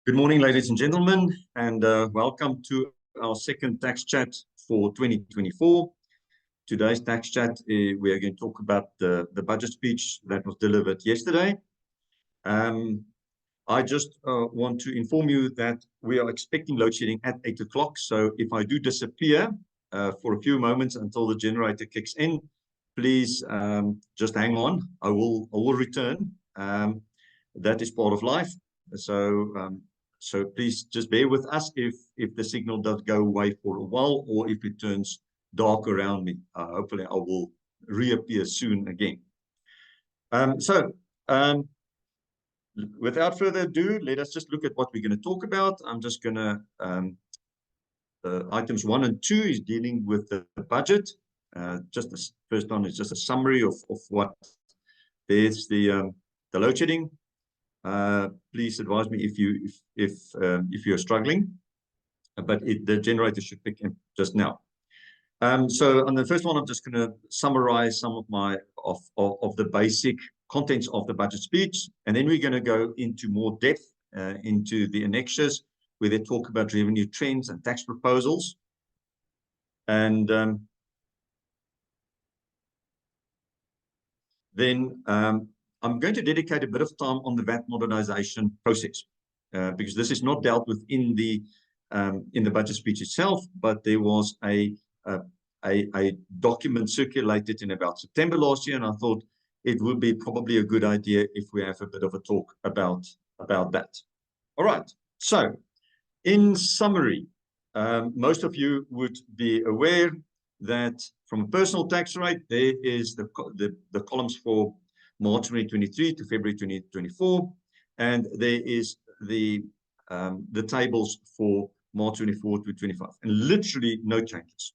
Good morning, ladies and gentlemen, and welcome to our second tax chat for 2024. Today's tax chat, we are going to talk about the budget speech that was delivered yesterday. I just want to inform you that we are expecting load shedding at 8 o'clock. So if I do disappear for a few moments until the generator kicks in, please just hang on. I will return. That is part of life. So please just bear with us if the signal does go away for a while, or if it turns dark around me. Hopefully I will reappear soon again. Without further ado, let us just look at what we're going to talk about. I'm just going to items 1 and 2 is dealing with the budget. Just the first one is just a summary of what there's the load shedding. Please advise me if you're struggling, but the generator should pick in just now. So on the first one, I'm just going to summarize some of the basic contents of the budget speech, and then we're going to go into more depth into the annexures where they talk about revenue trends and tax proposals. And then I'm going to dedicate a bit of time on the VAT modernization process, because this is not dealt with in the budget speech itself, but there was a document circulated in about September last year, and I thought it would be probably a good idea if we have a bit of a talk about that. All right. So, in summary, most of you would be aware that from a personal tax rate, there is the columns for March 2023 to February 2024, and there is the tables for March 24 to 25, and literally no changes.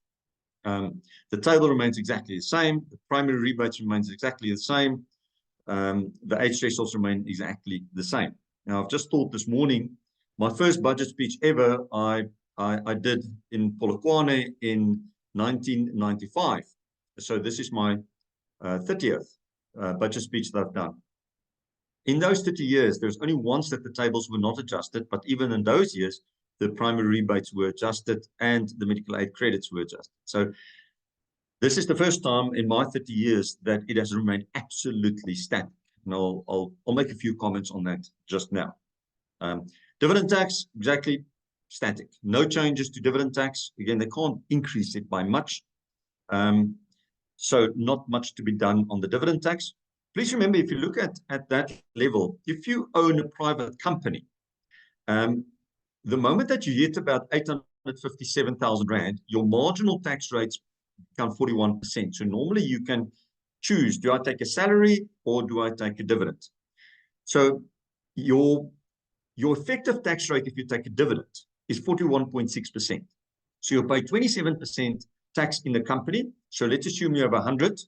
The table remains exactly the same. The primary rebates remains exactly the same. The age thresholds remain exactly the same. Now, I've just thought this morning, my first budget speech ever, I did in Polokwane in 1995. So this is my 30th budget speech that I've done. In those 30 years, there's only once that the tables were not adjusted, but even in those years, the primary rebates were adjusted and the medical aid credits were adjusted. So this is the first time in my 30 years that it has remained absolutely static. And I'll make a few comments on that just now. Dividend tax, exactly static. No changes to dividend tax. Again, they can't increase it by much. So not much to be done on the dividend tax. Please remember, if you look at that level, if you own a private company, the moment that you hit about 857,000 Rand, your marginal tax rates become 41%. So normally you can choose, do I take a salary or do I take a dividend? So your effective tax rate if you take a dividend is 41.6%. So you'll pay 27% tax in the company. So let's assume you have 100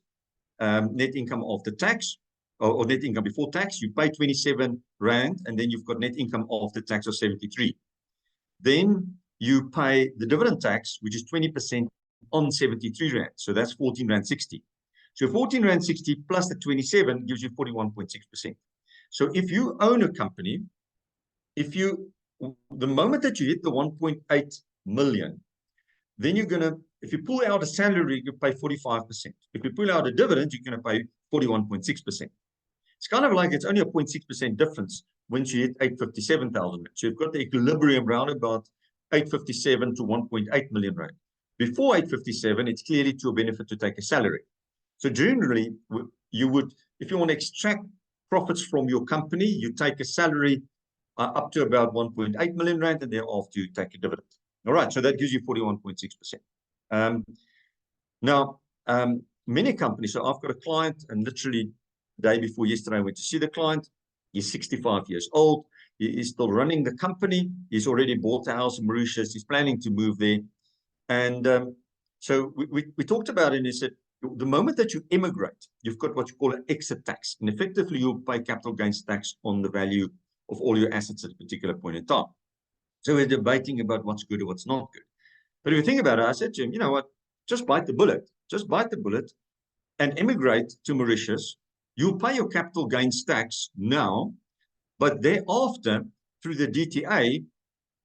net income after tax, or net income before tax. You pay 27 Rand, and then you've got net income after tax of 73. Then you pay the dividend tax, which is 20% on 73 Rand. So that's 14 Rand 60. So 14 Rand 60 plus the 27 gives you 41.6%. So if you own a company, the moment that you hit the 1.8 million, then you're going to, if you pull out a salary, you pay 45%. If you pull out a dividend, you're going to pay 41.6%. It's kind of like it's only a 0.6% difference once you hit 857,000. So you've got the equilibrium round about 857 to 1.8 million Rand. Before 857, it's clearly to a benefit to take a salary. So generally, you would, if you want to extract profits from your company, you take a salary up to about 1.8 million Rand, and thereafter you take a dividend. All right, so that gives you 41.6%. Now, many companies, so I've got a client, and literally the day before yesterday I went to see the client. He's 65 years old. He is still running the company. He's already bought a house in Mauritius. He's planning to move there. And so we talked about it, and he said, the moment that you immigrate, you've got what you call an exit tax. And effectively, you'll pay capital gains tax on the value of all your assets at a particular point in time. So we're debating about what's good or what's not good. But if you think about it, I said to him, you know what, just bite the bullet. Just bite the bullet and immigrate to Mauritius. You'll pay your capital gains tax now, but thereafter, through the DTA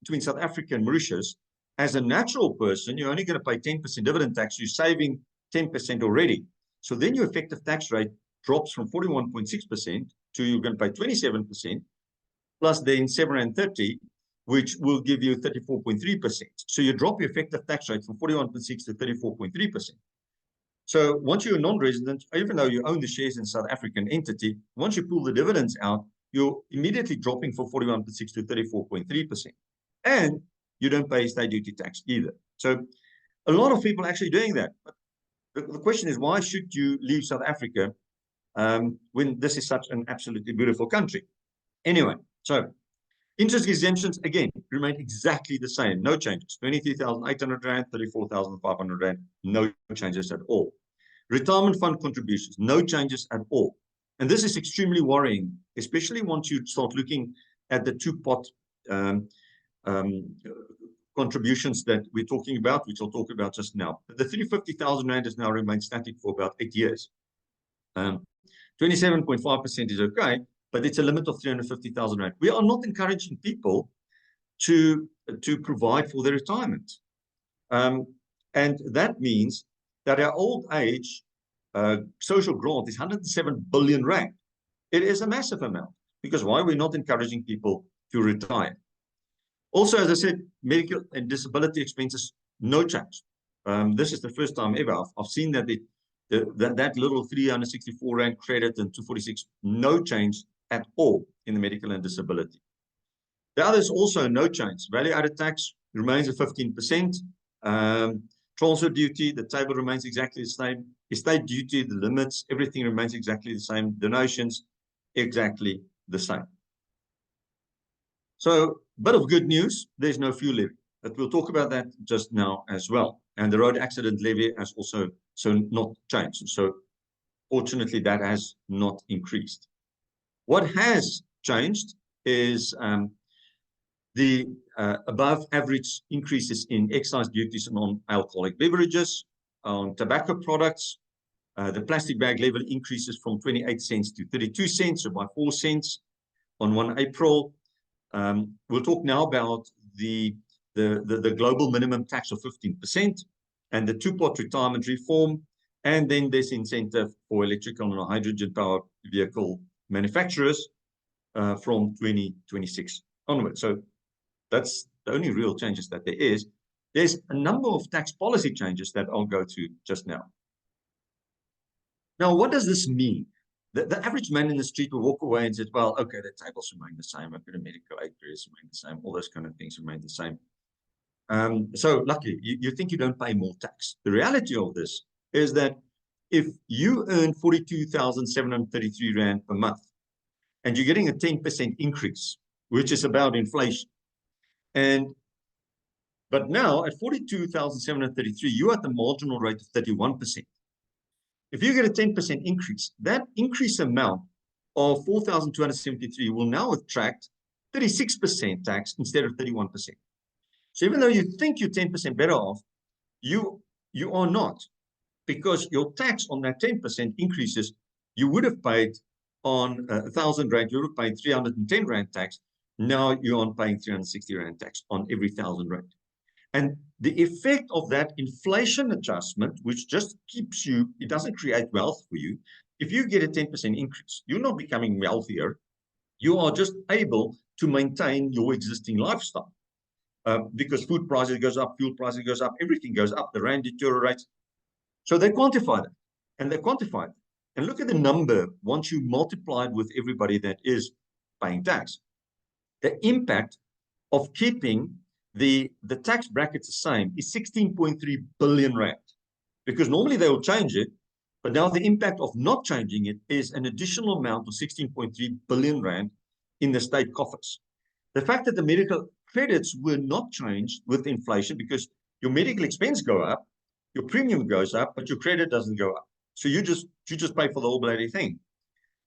between South Africa and Mauritius, as a natural person, you're only going to pay 10% dividend tax. You're saving 10% already. So then your effective tax rate drops from 41.6% to you're going to pay 27%, plus then 730, which will give you 34.3%. So you drop your effective tax rate from 41.6 to 34.3%. So once you're a non-resident, even though you own the shares in South African entity, once you pull the dividends out, you're immediately dropping from 41.6 to 34.3%. And you don't pay estate duty tax either. So a lot of people are actually doing that. But the question is, why should you leave South Africa when this is such an absolutely beautiful country? Anyway, so interest exemptions, again, remain exactly the same. No changes. 23,800 Rand, 34,500 Rand, no changes at all. Retirement fund contributions, no changes at all. And this is extremely worrying, especially once you start looking at the two-pot contributions that we're talking about, which I'll talk about just now. The 350,000 Rand has now remained static for about 8 years. 27.5% is okay, but it's a limit of 350,000 Rand. We are not encouraging people to provide for their retirement. And that means that our old age social grant is 107 billion Rand. It is a massive amount, because why are we not encouraging people to retire? Also, as I said, medical and disability expenses, no change. This is the first time ever I've seen that that little 364 Rand credit and 246, no change at all in the medical and disability. The others also no change. Value-added tax remains at 15%. Transfer duty, the table remains exactly the same. Estate duty, the limits, everything remains exactly the same. Donations, exactly the same. So, bit of good news, there's no fuel levy. But we'll talk about that just now as well. And the road accident levy has also not changed. So, fortunately, that has not increased. What has changed is the above average increases in excise duties on alcoholic beverages, on tobacco products. The plastic bag level increases from 28 cents to 32 cents, so by 4 cents on 1 April. We'll talk now about the global minimum tax of 15% and the two-pot retirement reform, and then this incentive for electrical and hydrogen-powered vehicle manufacturers from 2026 onward. So that's the only real changes that there is. There's a number of tax policy changes that I'll go to just now. Now, what does this mean? The average man in the street will walk away and say, well, okay, the tables remain the same. I've got a medical aid periods remain the same. All those kind of things remain the same. So luckily, you think you don't pay more tax. The reality of this is that if you earn 42,733 Rand per month, and you're getting a 10% increase, which is about inflation. But now at 42,733, you're at the marginal rate of 31%. If you get a 10% increase, that increase amount of 4,273 will now attract 36% tax instead of 31%. So even though you think you're 10% better off, you are not, because your tax on that 10% increases, you would have paid on 1,000 Rand, you would have paid 310 Rand tax. Now you aren't paying 360 Rand tax on every 1,000 Rand. And the effect of that inflation adjustment, which just keeps you, it doesn't create wealth for you. If you get a 10% increase, you're not becoming wealthier. You are just able to maintain your existing lifestyle. Because food prices goes up, fuel prices goes up, everything goes up, the Rand deteriorates. So they quantify that, and they quantify it. And look at the number once you multiply it with everybody that is paying tax. The impact of keeping the tax brackets the same is 16.3 billion Rand. Because normally they will change it, but now the impact of not changing it is an additional amount of 16.3 billion Rand in the state coffers. The fact that the medical credits were not changed with inflation, because your medical expense go up, your premium goes up, but your credit doesn't go up. So you just pay for the whole bloody thing.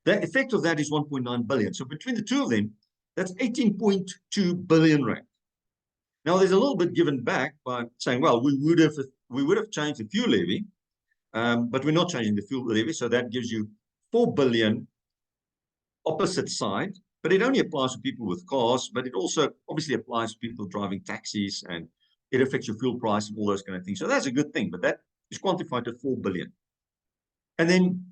The effect of that is 1.9 billion. So between the two of them, that's 18.2 billion Rand. Now there's a little bit given back by saying, well, we would have changed the fuel levy, but we're not changing the fuel levy. So that gives you 4 billion opposite side. but it only applies to people with cars, but it also obviously applies to people driving taxis, and it affects your fuel price and all those kind of things. So that's a good thing, but that is quantified at 4 billion. And then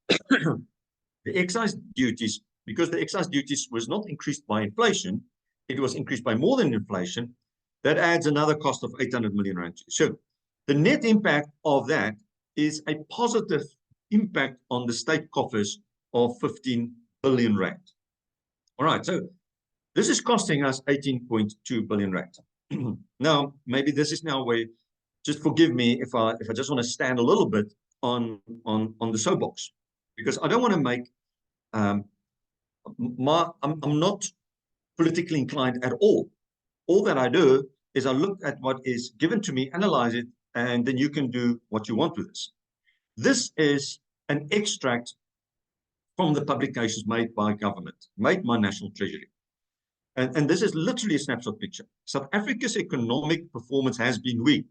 the excise duties, because the excise duties was not increased by inflation, it was increased by more than inflation, that adds another cost of 800 million rand. So the net impact of that is a positive impact on the state coffers of 15 billion rand. All right, so this is costing us 18.2 billion rand. Now, maybe this is now where, just forgive me if I just want to stand a little bit on the soapbox, because I don't want to make I'm not politically inclined at all. All that I do is I look at what is given to me, analyze it, and then you can do what you want with this. This is an extract from the publications made by government, made by National Treasury. And this is literally a snapshot picture. South Africa's economic performance has been weak,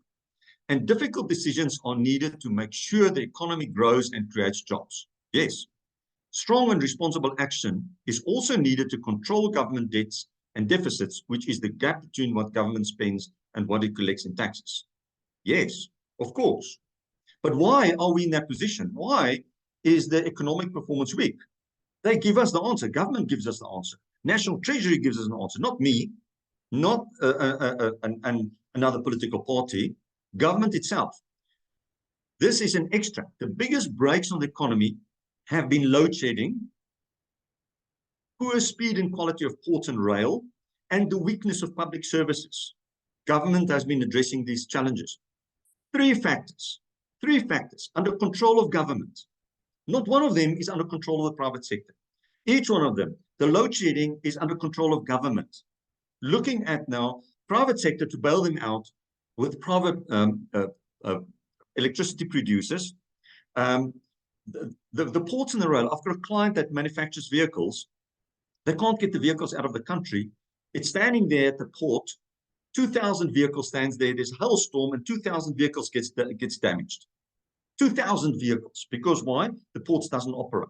and difficult decisions are needed to make sure the economy grows and creates jobs. Yes. Strong and responsible action is also needed to control government debts and deficits, which is the gap between what government spends and what it collects in taxes. Yes, of course. But why are we in that position? Why is the economic performance weak? They give us the answer. Government gives us the answer. National Treasury gives us an answer, not me, not another political party, government itself. This is an extract. The biggest breaks on the economy have been load shedding, poor speed and quality of port and rail, and the weakness of public services. Government has been addressing these challenges. Three factors under control of government. Not one of them is under control of the private sector. Each one of them, the load shedding is under control of government. Looking at now private sector to bail them out with private electricity producers. The ports and the rail, I've got a client that manufactures vehicles. They can't get the vehicles out of the country. It's standing there at the port. 2,000 vehicles stands there. There's a hailstorm and 2,000 vehicles gets damaged. 2,000 vehicles. Because why? The ports doesn't operate.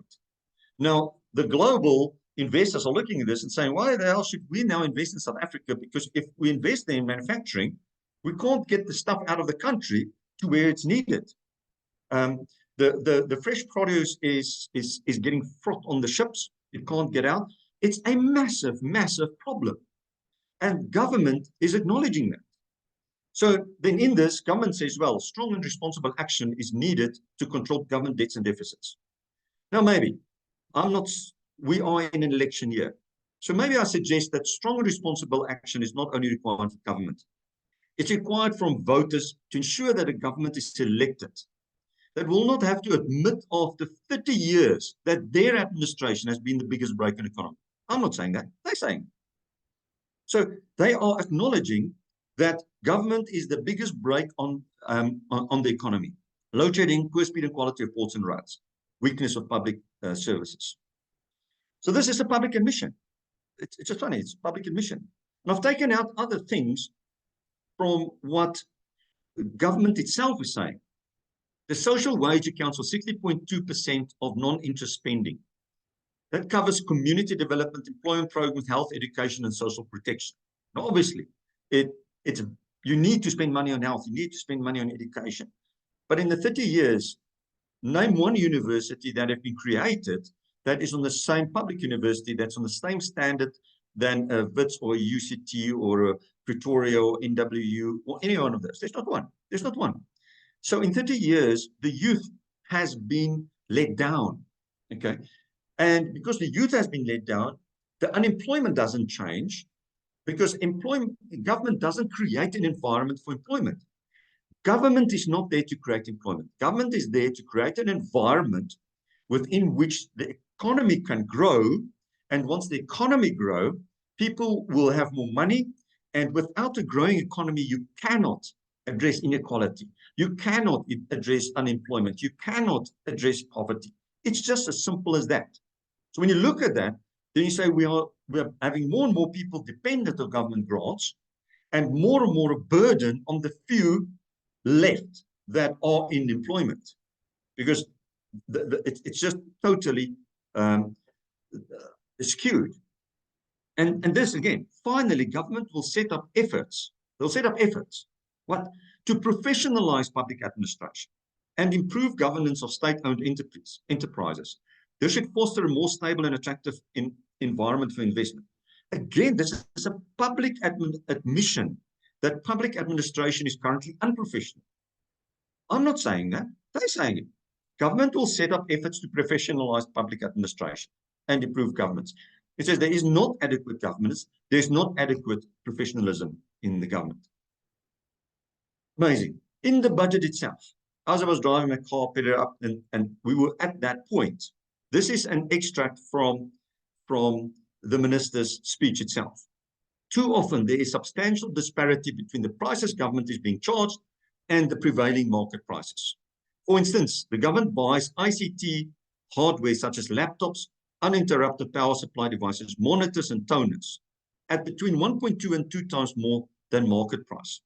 Now, the global investors are looking at this and saying, why the hell should we now invest in South Africa? Because if we invest there in manufacturing, we can't get the stuff out of the country to where it's needed. The fresh produce is getting fraught on the ships. It can't get out. It's a massive, massive problem. And government is acknowledging that. So then in this, government says, well, strong and responsible action is needed to control government debts and deficits. Now, maybe we are in an election year. So maybe I suggest that strong and responsible action is not only required for government. It's required from voters to ensure that a government is elected that will not have to admit after 30 years that their administration has been the biggest break in the economy. I'm not saying that. They're saying. So they are acknowledging that government is the biggest break on the economy. Load shedding, poor speed and quality of ports and rails, weakness of public services. So this is a public admission. It's just funny. It's public admission. And I've taken out other things from what government itself is saying. The social wage accounts for 60.2% of non-interest spending. That covers community development, employment programs, health, education, and social protection. Now, obviously, you need to spend money on health, you need to spend money on education. But in the 30 years, name one university that have been created that is on the same public university, that's on the same standard than a WITS or a UCT or a Pretoria or NWU or any one of those. There's not one. There's not one. So in 30 years, the youth has been let down, okay? And because the youth has been let down, the unemployment doesn't change because government doesn't create an environment for employment. Government is not there to create employment. Government is there to create an environment within which the economy can grow. And once the economy grows, people will have more money. And without a growing economy, you cannot address inequality. You cannot address unemployment. You cannot address poverty. It's just as simple as that. So when you look at that, then you say we are having more and more people dependent on government grants and more a burden on the few left that are in employment. Because it's just totally skewed. And this again, finally, government will set up efforts. They'll set up efforts. What? To professionalize public administration and improve governance of state-owned enterprises. This should foster a more stable and attractive environment for investment. Again, this is a public admission that public administration is currently unprofessional. I'm not saying that. They're saying it. Government will set up efforts to professionalize public administration and improve governance. It says there is not adequate governance. There's not adequate professionalism in the government. Amazing. In the budget itself, as I was driving my car, put it up, and we were at that point. This is an extract from the minister's speech itself. Too often, there is substantial disparity between the prices government is being charged and the prevailing market prices. For instance, the government buys ICT hardware such as laptops, uninterrupted power supply devices, monitors, and toners at between 1.2 and 2 times more than market price.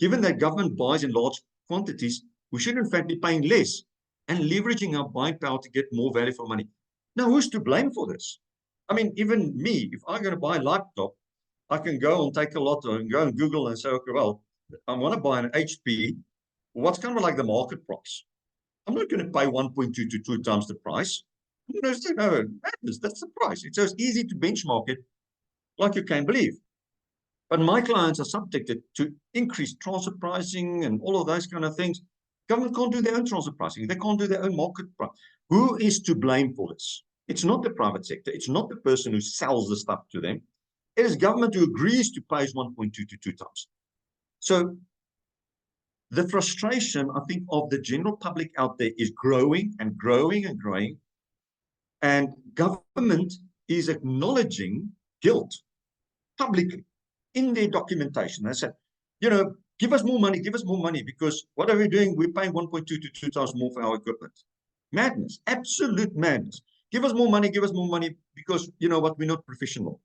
Given that government buys in large quantities, we should in fact be paying less and leveraging our buying power to get more value for money. Now, who's to blame for this? I mean, even me, if I'm going to buy a laptop, I can go and take a lot and go and Google and say, okay, well, I want to buy an HP. What's kind of like the market price? I'm not going to pay 1.2 to 2 times the price. No, that's the price. So it's easy to benchmark it like you can believe. But my clients are subjected to increased transfer pricing and all of those kind of things. Government can't do their own transfer pricing. They can't do their own market price. Who is to blame for this? It's not the private sector. It's not the person who sells the stuff to them. It is government who agrees to pay 1.2 to 2 times. So the frustration, I think, of the general public out there is growing and growing and growing. And government is acknowledging guilt publicly in their documentation. They said, you know, give us more money, because what are we doing? We're paying 1.2 to 2 times more for our equipment. Madness, absolute madness. Give us more money, because, you know what, we're not professional.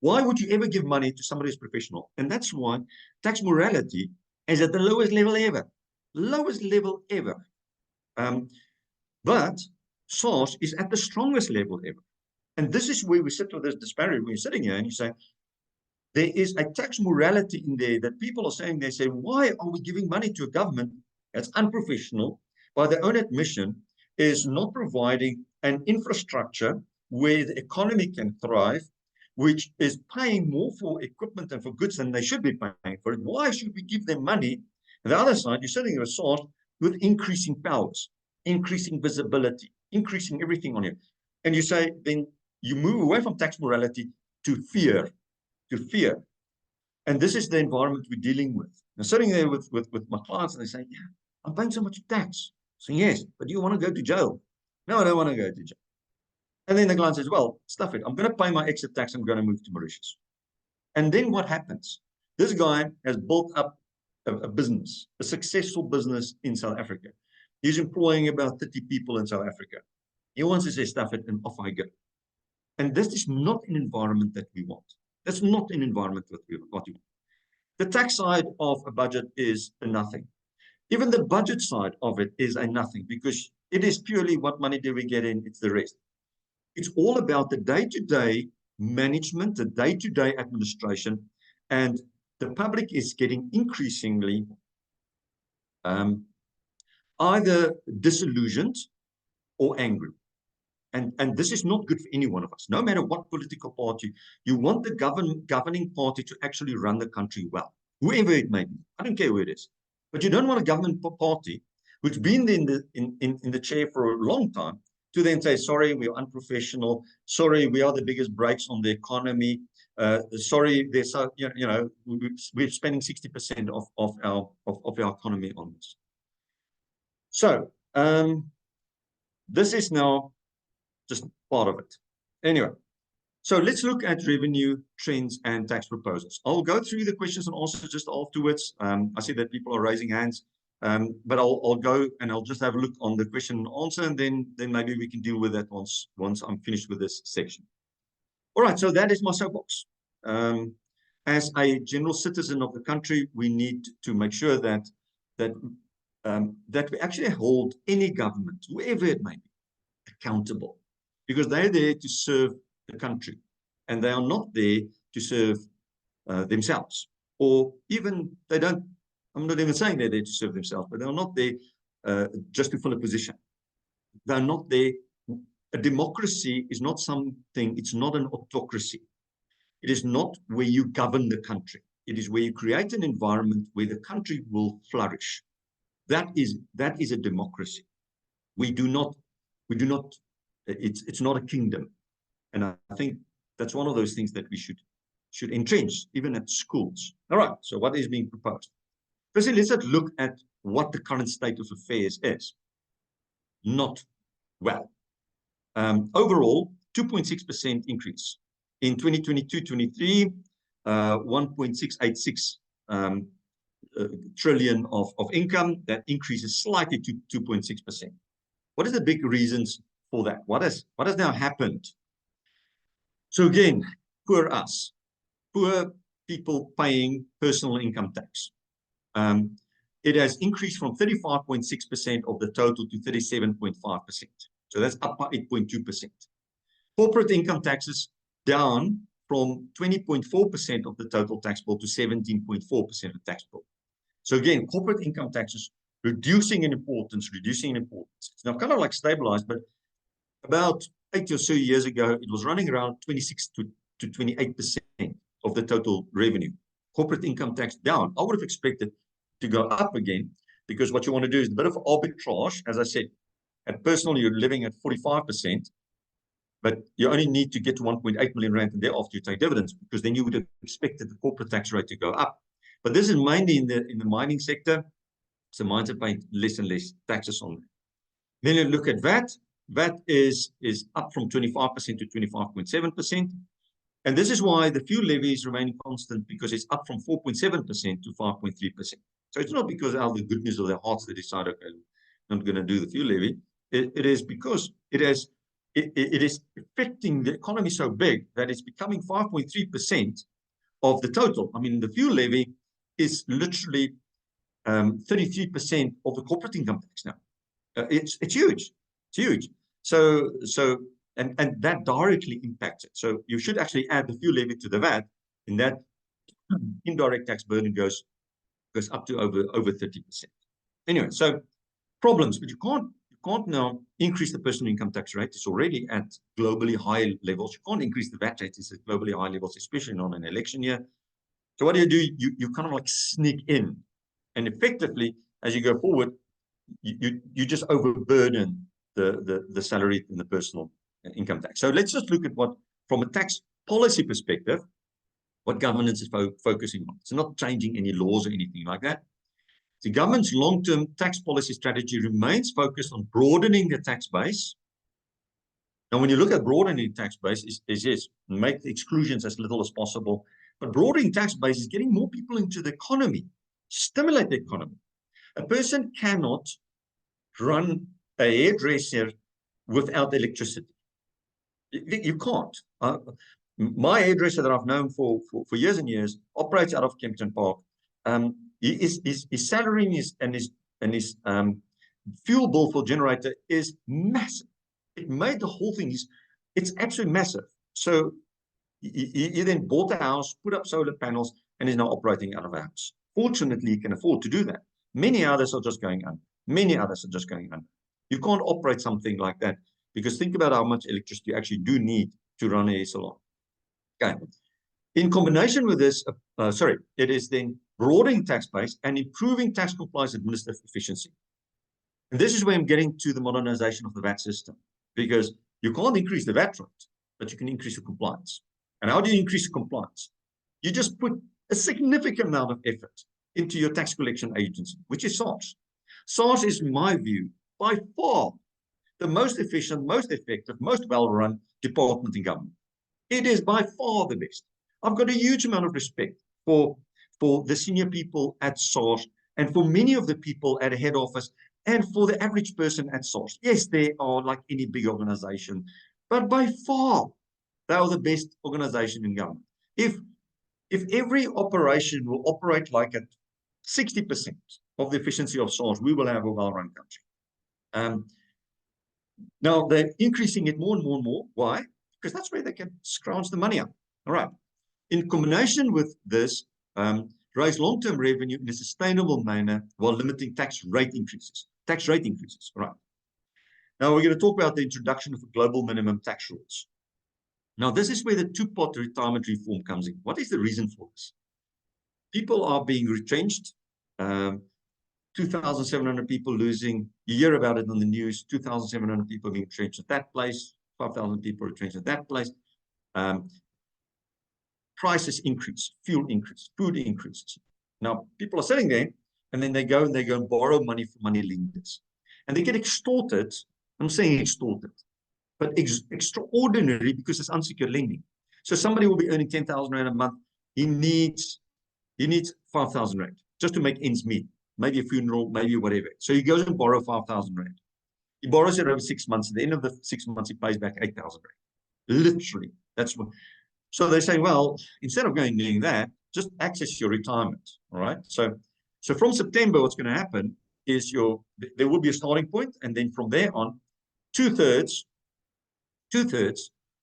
Why would you ever give money to somebody who's professional? And that's why tax morality is at the lowest level ever. Lowest level ever. But SARS is at the strongest level ever. And this is where we sit with this disparity. When you're sitting here and you say, there is a tax morality in there that people are saying, they say, why are we giving money to a government that's unprofessional, by their own admission, is not providing an infrastructure where the economy can thrive, which is paying more for equipment and for goods than they should be paying for it? Why should we give them money? On the other side, you're sitting in a SARS with increasing powers, increasing visibility, increasing everything on you. And you say, then you move away from tax morality to fear. And this is the environment we're dealing with. Now, sitting there with my clients, and they say, yeah, I'm paying so much tax. So yes, but do you want to go to jail? No, I don't want to go to jail. And then the client says, well, stuff it. I'm going to pay my exit tax. I'm going to move to Mauritius. And then what happens? This guy has built up a business, a successful business in South Africa. He's employing about 30 people in South Africa. He wants to say, stuff it, and off I go. And this is not an environment that we want. That's not an environment that we want. The tax side of a budget is a nothing. Even the budget side of it is a nothing, because it is purely what money do we get in, it's the rest. It's all about the day-to-day management, the day-to-day administration, and the public is getting increasingly either disillusioned or angry. And this is not good for any one of us. No matter what political party, you want the governing party to actually run the country well, whoever it may be. I don't care who it is. But you don't want a government party who's been in the chair for a long time to then say, sorry, we're unprofessional. Sorry, we are the biggest brakes on the economy. Sorry, there's we're spending 60% of our economy on this. So this is now just part of it. Anyway, so let's look at revenue trends and tax proposals. I'll go through the questions and answers just afterwards. I see that people are raising hands, but I'll go and I'll just have a look on the question and answer, and then maybe we can deal with that once I'm finished with this section. All right, so that is my soapbox. As a general citizen of the country, we need to make sure that we actually hold any government, whoever it may be, accountable, because they're there to serve the country. and they are not there to serve themselves, or even they don't. I'm not even saying they're there to serve themselves, but they're not there just to fill a position. They're not there. A democracy is not something, it's not an autocracy. It is not where you govern the country. It is where you create an environment where the country will flourish. That is a democracy. It's not a kingdom. And I think that's one of those things that we should entrench, even at schools. All right, so what is being proposed? Firstly, let's look at what the current state of affairs is. Not well. Overall, 2.6% increase. In 2022-23, 1.686 trillion of income. That increases slightly to 2.6%. What are the big reasons for that? What has now happened? So again, poor us, poor people paying personal income tax. It has increased from 35.6% of the total to 37.5%. So that's up by 8.2%. Corporate income taxes down from 20.4% of the total tax bill to 17.4% of the tax bill. So again, corporate income taxes reducing in importance. It's now kind of like stabilized, but about 8 or so years ago, it was running around 26 to 28% of the total revenue. Corporate income tax down. I would have expected to go up again, because what you want to do is a bit of arbitrage. As I said, at personal, you're living at 45%, but you only need to get to 1.8 million rand, and thereafter you take dividends, because then you would have expected the corporate tax rate to go up. But this is mainly in the mining sector, so mines are paying less and less taxes on that. Then you look at VAT. VAT is up from 25% to 25.7%. And this is why the fuel levy is remaining constant, because it's up from 4.7% to 5.3%. So it's not because out of the goodness of their hearts they decide, okay, I'm not going to do the fuel levy. It is because it is affecting the economy so big that it's becoming 5.3% of the total. I mean, the fuel levy is literally 33% of the corporate income tax now. It's huge. It's huge. So that directly impacts it. So you should actually add the fuel levy to the VAT, and that indirect tax burden goes up to over 30%. Anyway, so problems, but you can't now increase the personal income tax rate. It's already at globally high levels. You can't increase the VAT rate. It's at globally high levels, especially not an election year. So what do? You kind of like sneak in, and effectively, as you go forward, you just overburden the salary and the personal income tax. So let's just look at what, from a tax policy perspective, what governance is focusing on. It's not changing any laws or anything like that. The government's long-term tax policy strategy remains focused on broadening the tax base. Now, when you look at broadening the tax base, is make the exclusions as little as possible. But broadening tax base is getting more people into the economy, stimulate the economy. A person cannot run a hairdresser without electricity. You can't. My hairdresser that I've known for years and years operates out of Kempton Park. His salary and his fuel bill for generator is massive. It made the whole thing, it's absolutely massive. So he then bought a house, put up solar panels, and is now operating out of a house. Fortunately, he can afford to do that. Many others are just going under. You can't operate something like that, because think about how much electricity you actually do need to run a hair salon. Okay. In combination with this, it is then broadening tax base and improving tax compliance administrative efficiency. And this is where I'm getting to the modernization of the VAT system, because you can't increase the VAT rate, but you can increase the compliance. And how do you increase the compliance? You just put a significant amount of effort into your tax collection agency, which is SARS. SARS is, in my view, by far the most efficient, most effective, most well-run department in government. It is by far the best. I've got a huge amount of respect for the senior people at SARS, and for many of the people at a head office, and for the average person at SARS. Yes, they are like any big organization, but by far, they are the best organization in government. If every operation will operate like at 60% of the efficiency of SARS, we will have a well-run country. Now, they're increasing it more and more and more. Why? because that's where they can scrounge the money up. All right. In combination with this, raise long-term revenue in a sustainable manner while limiting tax rate increases. All right. Now we're going to talk about the introduction of global minimum tax rules. Now, this is where the two-part retirement reform comes in. What is the reason for this? People are being retrenched. 2,700 people losing. You hear about it on the news. 2,700 people being retrenched at that place. 5,000 people retrenched at that place. Prices increase, fuel increase, food increases. Now, people are sitting there, and then they go and borrow money from money lenders. And they get extorted. I'm saying extorted, but extraordinary because it's unsecured lending. So somebody will be earning 10,000 Rand a month. He needs 5,000 Rand just to make ends meet, maybe a funeral, maybe whatever. So he goes and borrows 5,000 Rand. He borrows it over 6 months. At the end of the 6 months, he pays back 8,000 Rand. Literally. That's what. So they say, well, instead of going and doing that, just access your retirement. All right. So from September, what's going to happen is there will be a starting point, and then from there on, two-thirds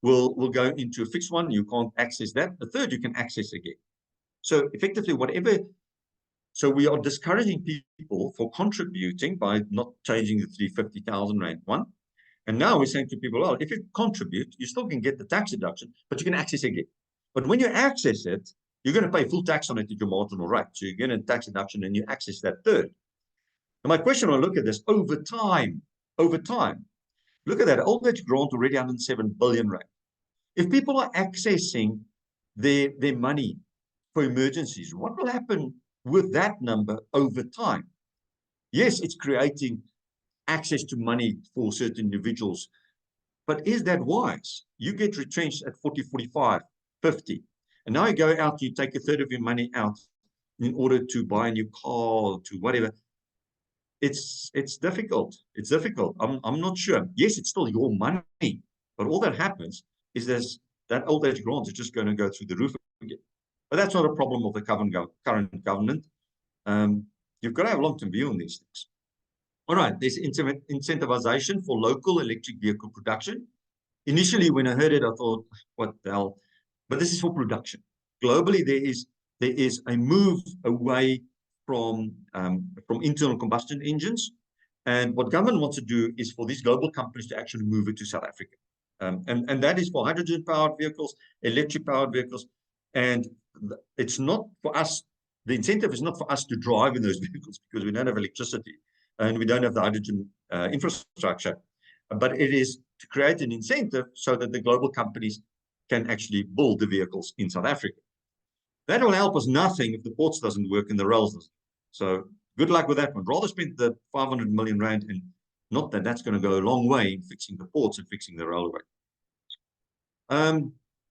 will go into a fixed one. You can't access that. The third you can access again. So effectively, so we are discouraging people for contributing by not changing the 350,000 Rand one. And now we're saying to people, well, if you contribute, you still can get the tax deduction, but you can access it again. But when you access it, you're going to pay full tax on it at your marginal rate. So you get a tax deduction and you access that third. And my question, when I look at this, over time, look at that, old age grant already 107 billion Rand. If people are accessing their money for emergencies, what will happen with that number over time? Yes, it's creating access to money for certain individuals, but is that wise? You get retrenched at 40, 45, 50, and now you go out, you take a third of your money out in order to buy a new car, to whatever. It's difficult. It's difficult. I'm not sure. Yes, it's still your money, but all that happens is that old age grant is just going to go through the roof again. But that's not a problem of the current government. You've got to have a long-term view on these things. All right, there's incentivization for local electric vehicle production. Initially, when I heard it, I thought, what the hell? But this is for production. Globally, there is a move away from internal combustion engines. And what government wants to do is for these global companies to actually move it to South Africa. And that is for hydrogen-powered vehicles, electric-powered vehicles. And it's not for us, the incentive is not for us to drive in those vehicles because we don't have electricity and we don't have the hydrogen infrastructure. But it is to create an incentive so that the global companies can actually build the vehicles in South Africa. That will help us nothing if the ports doesn't work and the rails doesn't. So good luck with that one. Rather spend the 500 million Rand, and not that that's going to go a long way in fixing the ports and fixing the railway.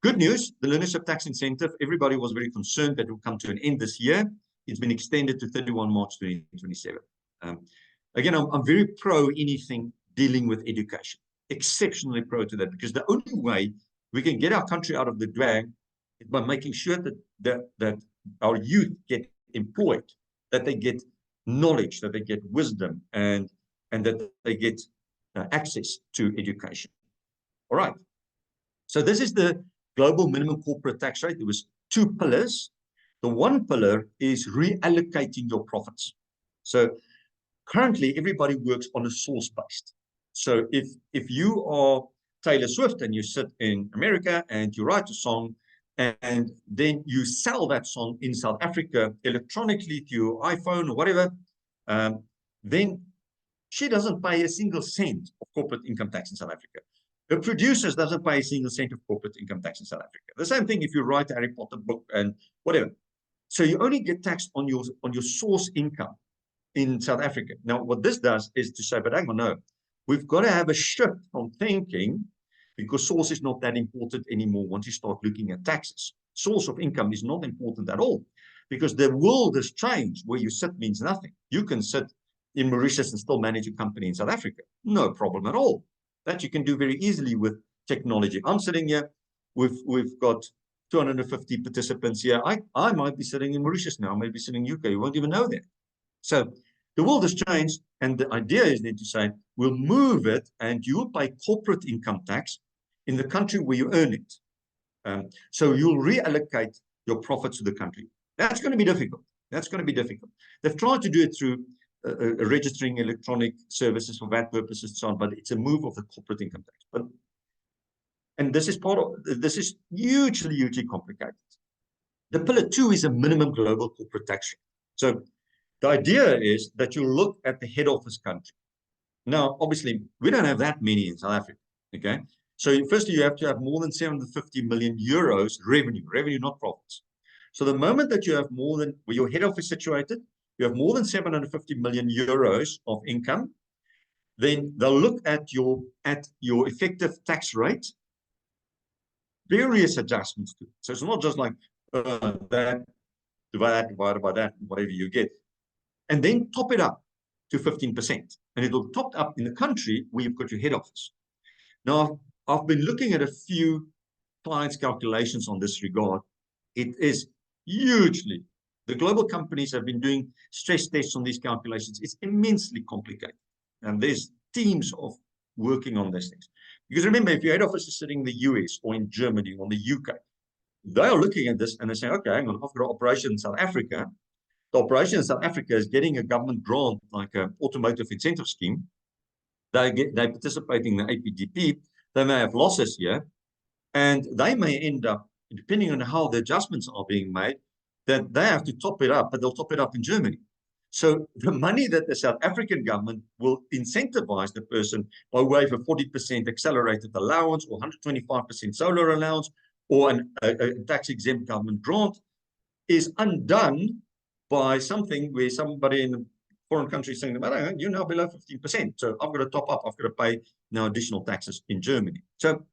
Good news, the learnership tax incentive, everybody was very concerned that it will come to an end this year. It's been extended to 31 March 2027. Again, I'm very pro anything dealing with education, exceptionally pro to that, because the only way we can get our country out of the drag is by making sure that our youth get employed, that they get knowledge, that they get wisdom, and that they get access to education. All right. So this is the global minimum corporate tax rate. There was two pillars. The one pillar is reallocating your profits. So currently, everybody works on a source-based. So if you are Taylor Swift and you sit in America and you write a song and then you sell that song in South Africa electronically to your iPhone or whatever, then she doesn't pay a single cent of corporate income tax in South Africa. The producers doesn't pay a single cent of corporate income tax in South Africa. The same thing if you write a Harry Potter book and whatever. So you only get taxed on your source income in South Africa. Now, what this does is to say, but hang on, no, we've got to have a shift from thinking, because source is not that important anymore once you start looking at taxes. Source of income is not important at all, because the world has changed. Where you sit means nothing. You can sit in Mauritius and still manage a company in South Africa. No problem at all. That you can do very easily with technology. I'm sitting here, we've got 250 participants here. I might be sitting in Mauritius now, I might be sitting in UK, you won't even know that. So the world has changed, and the idea is then to say, we'll move it, and you'll pay corporate income tax in the country where you earn it. So you'll reallocate your profits to the country. That's going to be difficult. That's going to be difficult. They've tried to do it through registering electronic services for VAT purposes and so on, but it's a move of the corporate income tax. And this is hugely, hugely complicated. The pillar 2 is a minimum global corporate tax rate. So the idea is that you look at the head office country. Now, obviously, we don't have that many in South Africa, okay? So firstly, you have to have more than 750 million euros revenue, not profits. So the moment that you have more than, where your head office is situated, you have more than 750 million euros of income, then they'll look at your effective tax rate, various adjustments to it. So it's not just like that, divided by that, whatever you get. And then top it up to 15%. And it'll top up in the country where you've got your head office. Now, I've been looking at a few clients' calculations on this regard. It is hugely, the global companies have been doing stress tests on these calculations. It's immensely complicated. And there's teams of working on these things. Because remember, if your head office is sitting in the US or in Germany or in the UK, they are looking at this and they say, okay, hang on, I've got an operation in South Africa. The operation in South Africa is getting a government grant, like an automotive incentive scheme. They're participating in the APDP. They may have losses here, and they may end up, depending on how the adjustments are being made, that they have to top it up, but they'll top it up in Germany. So the money that the South African government will incentivize the person by way of a 40% accelerated allowance or 125% solar allowance or a tax-exempt government grant is undone by something where somebody in a foreign country is saying, you're now below 15%, so I've got to top up, I've got to pay now additional taxes in Germany. So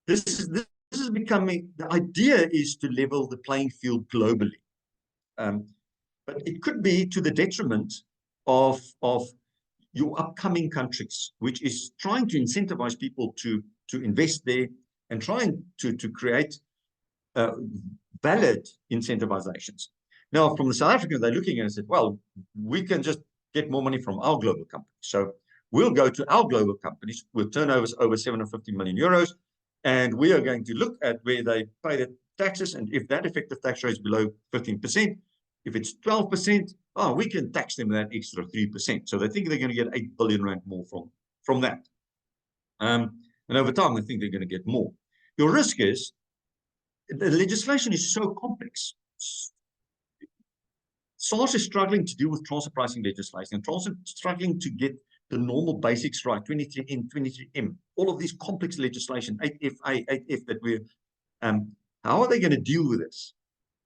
this is becoming, the idea is to level the playing field globally. But it could be to the detriment of your upcoming countries, which is trying to incentivize people to invest there and trying to create valid incentivizations. Now, from the South African, they're looking at it and said, well, we can just get more money from our global companies. So we'll go to our global companies with turnovers over 750 million euros, and we are going to look at where they pay the taxes, and if that effective tax rate is below 15%, if it's 12%, we can tax them that extra 3%. So they think they're going to get 8 billion rand more from that. And over time, they think they're going to get more. Your risk is, the legislation is so complex. SARS is struggling to deal with transfer pricing legislation and struggling to get the normal basics right, 23N, 23M, all of these complex legislation, 8FA, 8F that we're, how are they going to deal with this?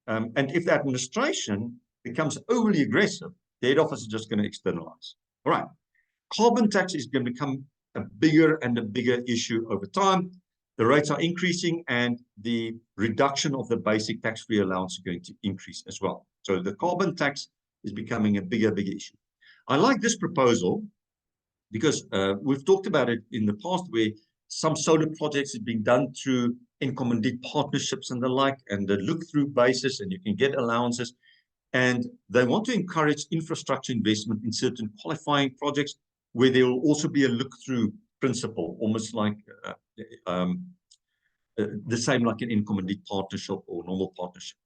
And if the administration becomes overly aggressive, the head office is just going to externalize. All right. Carbon tax is going to become a bigger and a bigger issue over time. The rates are increasing, and the reduction of the basic tax-free allowance is going to increase as well. So the carbon tax is becoming a bigger issue. I like this proposal because we've talked about it in the past, where some solar projects is being done through Mcom partnerships and the like, and the look-through basis, and you can get allowances. And they want to encourage infrastructure investment in certain qualifying projects where there will also be a look-through principle, almost like the same like an Mcom partnership or normal partnership.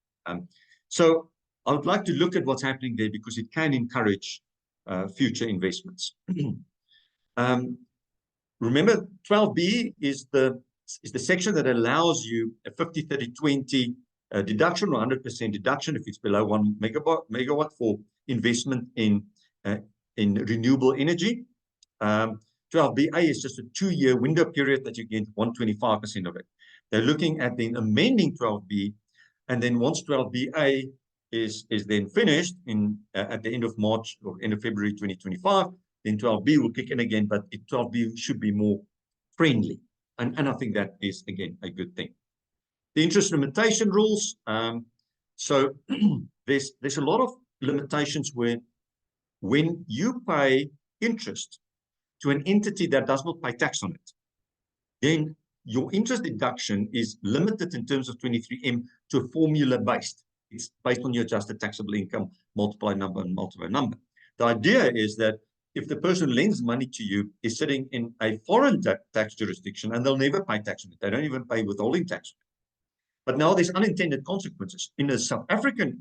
So I would like to look at what's happening there, because it can encourage future investments. Remember, 12B is the section that allows you a 50-30-20 deduction, or 100% deduction if it's below 1 megawatt for investment in renewable energy. 12BA is just a 2-year window period that you get 125% of it. They're looking at then amending 12B, and then once 12BA is then finished at the end of March or end of February 2025, then 12B will kick in again, but 12B should be more friendly. And I think that is, again, a good thing. The interest limitation rules. So there's a lot of limitations where when you pay interest to an entity that does not pay tax on it, then your interest deduction is limited in terms of 23M to a formula-based. It's based on your adjusted taxable income, multiply number and multiply number. The idea is that if the person who lends money to you is sitting in a foreign tax jurisdiction and they'll never pay tax on it. They don't even pay withholding tax. But now there's unintended consequences. In a South African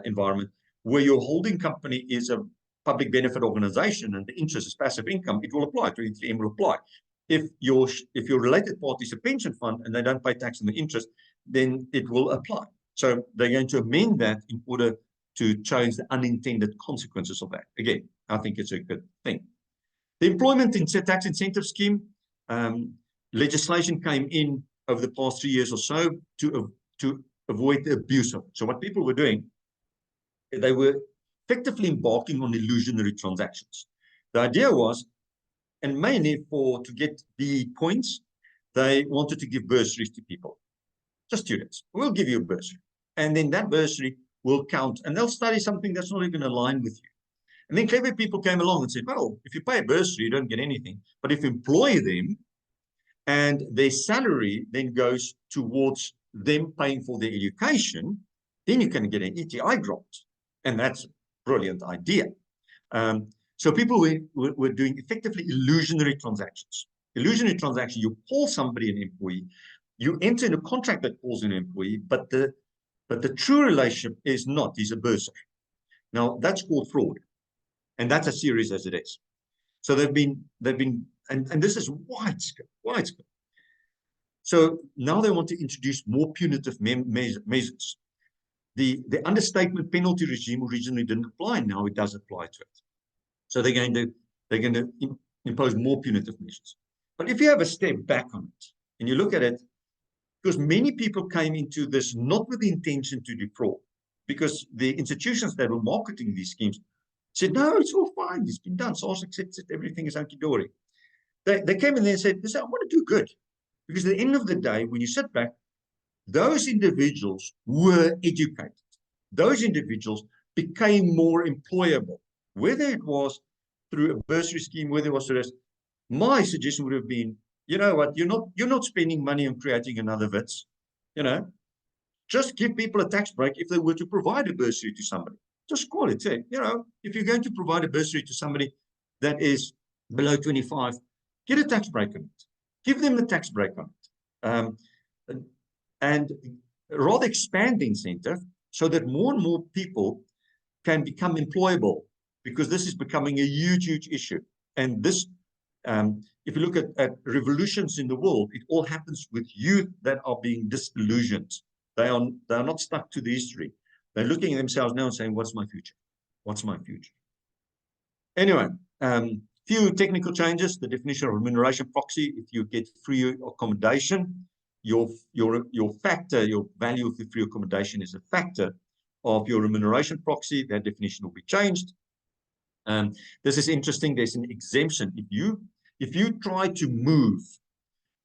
environment, where your holding company is a public benefit organization and the interest is passive income, it will apply. 23M will apply. If your related party is a pension fund and they don't pay tax on the interest, then it will apply. So they're going to amend that in order to change the unintended consequences of that. Again, I think it's a good thing. The employment tax incentive scheme, legislation came in over the past 3 years or so to avoid the abuse of it. So what people were doing, they were effectively embarking on illusionary transactions. The idea was, and mainly to get the points, they wanted to give bursaries to people, just students. We'll give you a bursary. And then that bursary will count, and they'll study something that's not even aligned with you. And then clever people came along and said, well, if you pay a bursary, you don't get anything. But if you employ them, and their salary then goes towards them paying for their education, then you can get an ETI grant. And that's a brilliant idea. So people were doing effectively illusionary transactions. Illusionary transaction, you call somebody an employee, you enter in a contract that calls an employee, but the true relationship is not, he's a bursar. Now, that's called fraud. And that's as serious as it is. So they've been, and this is widespread. So now they want to introduce more punitive measures. The understatement penalty regime originally didn't apply. Now it does apply to it. So they're going to impose more punitive measures. But if you have a step back on it and you look at it, because many people came into this not with the intention to defraud, because the institutions that were marketing these schemes said, no, it's all fine. It's been done. SARS accepts it. Everything is hunky-dory. They came in there and said, I want to do good. Because at the end of the day, when you sit back, those individuals were educated. Those individuals became more employable, whether it was through a bursary scheme, whether it was through this. My suggestion would have been, you know what, you're not spending money on creating another VITS. Just give people a tax break if they were to provide a bursary to somebody. Just call it. Say, if you're going to provide a bursary to somebody that is below 25, get a tax break on it. Give them the tax break on it. And rather expand the incentive so that more and more people can become employable, because this is becoming a huge, huge issue. And this, if you look at revolutions in the world, it all happens with youth that are being disillusioned. They are not stuck to the history. They're looking at themselves now and saying, what's my future? What's my future? Anyway, few technical changes. The definition of remuneration proxy: if you get free accommodation, your factor, your value of the free accommodation is a factor of your remuneration proxy. That definition will be changed. This is interesting. There's an exemption. If you try to move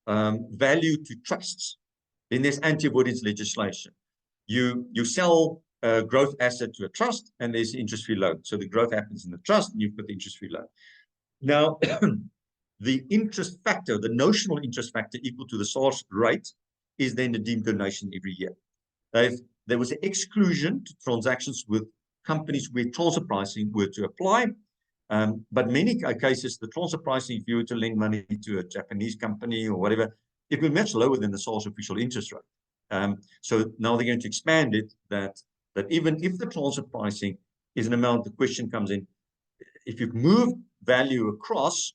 value to trusts, then there's anti-avoidance legislation. You sell a growth asset to a trust, and there's interest-free loan. So the growth happens in the trust, and you've got the interest-free loan. Now, the interest factor, the notional interest factor equal to the SARS rate, is then the deemed donation every year. There was an exclusion to transactions with companies where transfer pricing were to apply. But many cases, the transfer pricing, if you were to lend money to a Japanese company or whatever, it would be much lower than the SARS official interest rate. So now they're going to expand it that even if the transfer pricing is an amount, the question comes in, if you've moved value across,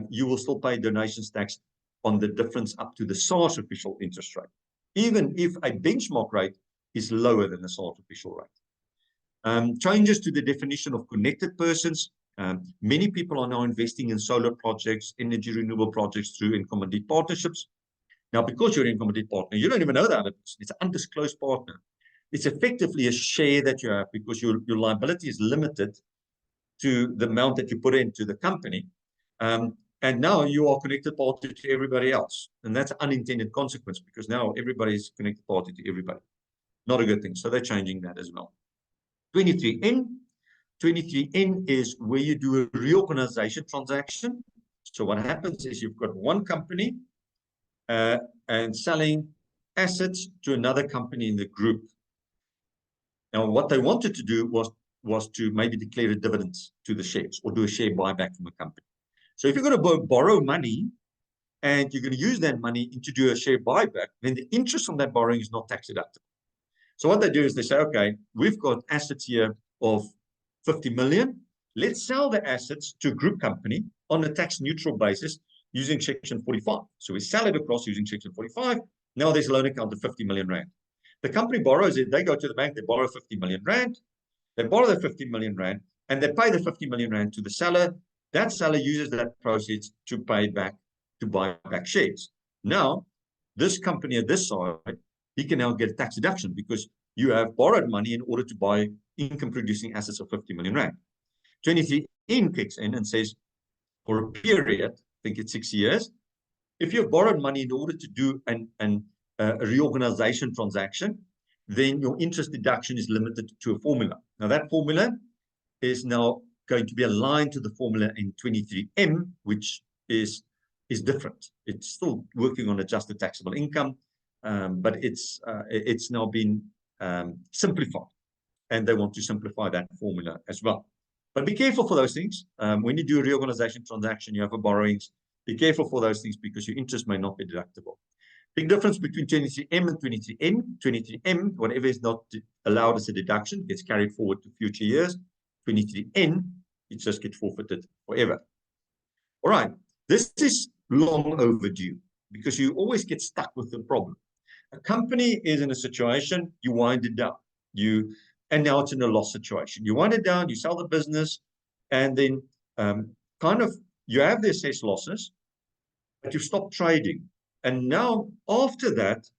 you will still pay donations tax on the difference up to the SARS official interest rate, even if a benchmark rate is lower than the SARS official rate. Changes to the definition of connected persons. Many people are now investing in solar projects, energy renewable projects through income and deed partnerships. Now, because you're an income and deed partner, you don't even know the other person. It's an undisclosed partner. It's effectively a share that you have, because your liability is limited to the amount that you put into the company. And now you are connected party to everybody else. And that's an unintended consequence, because now everybody is connected party to everybody. Not a good thing. So they're changing that as well. 23N. 23N is where you do a reorganization transaction. So what happens is you've got one company and selling assets to another company in the group. Now, what they wanted to do was was to maybe declare a dividend to the shares or do a share buyback from a company. So if you're going to borrow money and you're going to use that money to do a share buyback, then the interest on that borrowing is not tax deductible. So what they do is they say, okay, we've got assets here of 50 million. Let's sell the assets to a group company on a tax neutral basis using Section 45. So we sell it across using Section 45. Now there's a loan account of 50 million rand. The company borrows it. They go to the bank. They borrow 50 million rand. They borrow the 50 million rand and they pay the 50 million rand to the seller. That seller uses that proceeds to buy back shares. Now, this company at this side, he can now get a tax deduction because you have borrowed money in order to buy income producing assets of 50 million rand. 23N kicks in and says, for a period, I think it's 6 years, if you've borrowed money in order to do a reorganization transaction, then your interest deduction is limited to a formula. Now, that formula is now going to be aligned to the formula in 23M, which is different. It's still working on adjusted taxable income, but it's now been simplified, and they want to simplify that formula as well. But be careful for those things. When you do a reorganization transaction, you have a borrowings. Be careful for those things because your interest may not be deductible. Big difference between 23M and 23N. 23M, whatever is not allowed as a deduction, gets carried forward to future years. 23N, it just gets forfeited forever. All right, this is long overdue because you always get stuck with the problem. A company is in a situation, you wind it down. And now it's in a loss situation. You wind it down, you sell the business, and then you have the assessed losses, but you stop trading. And now, after that,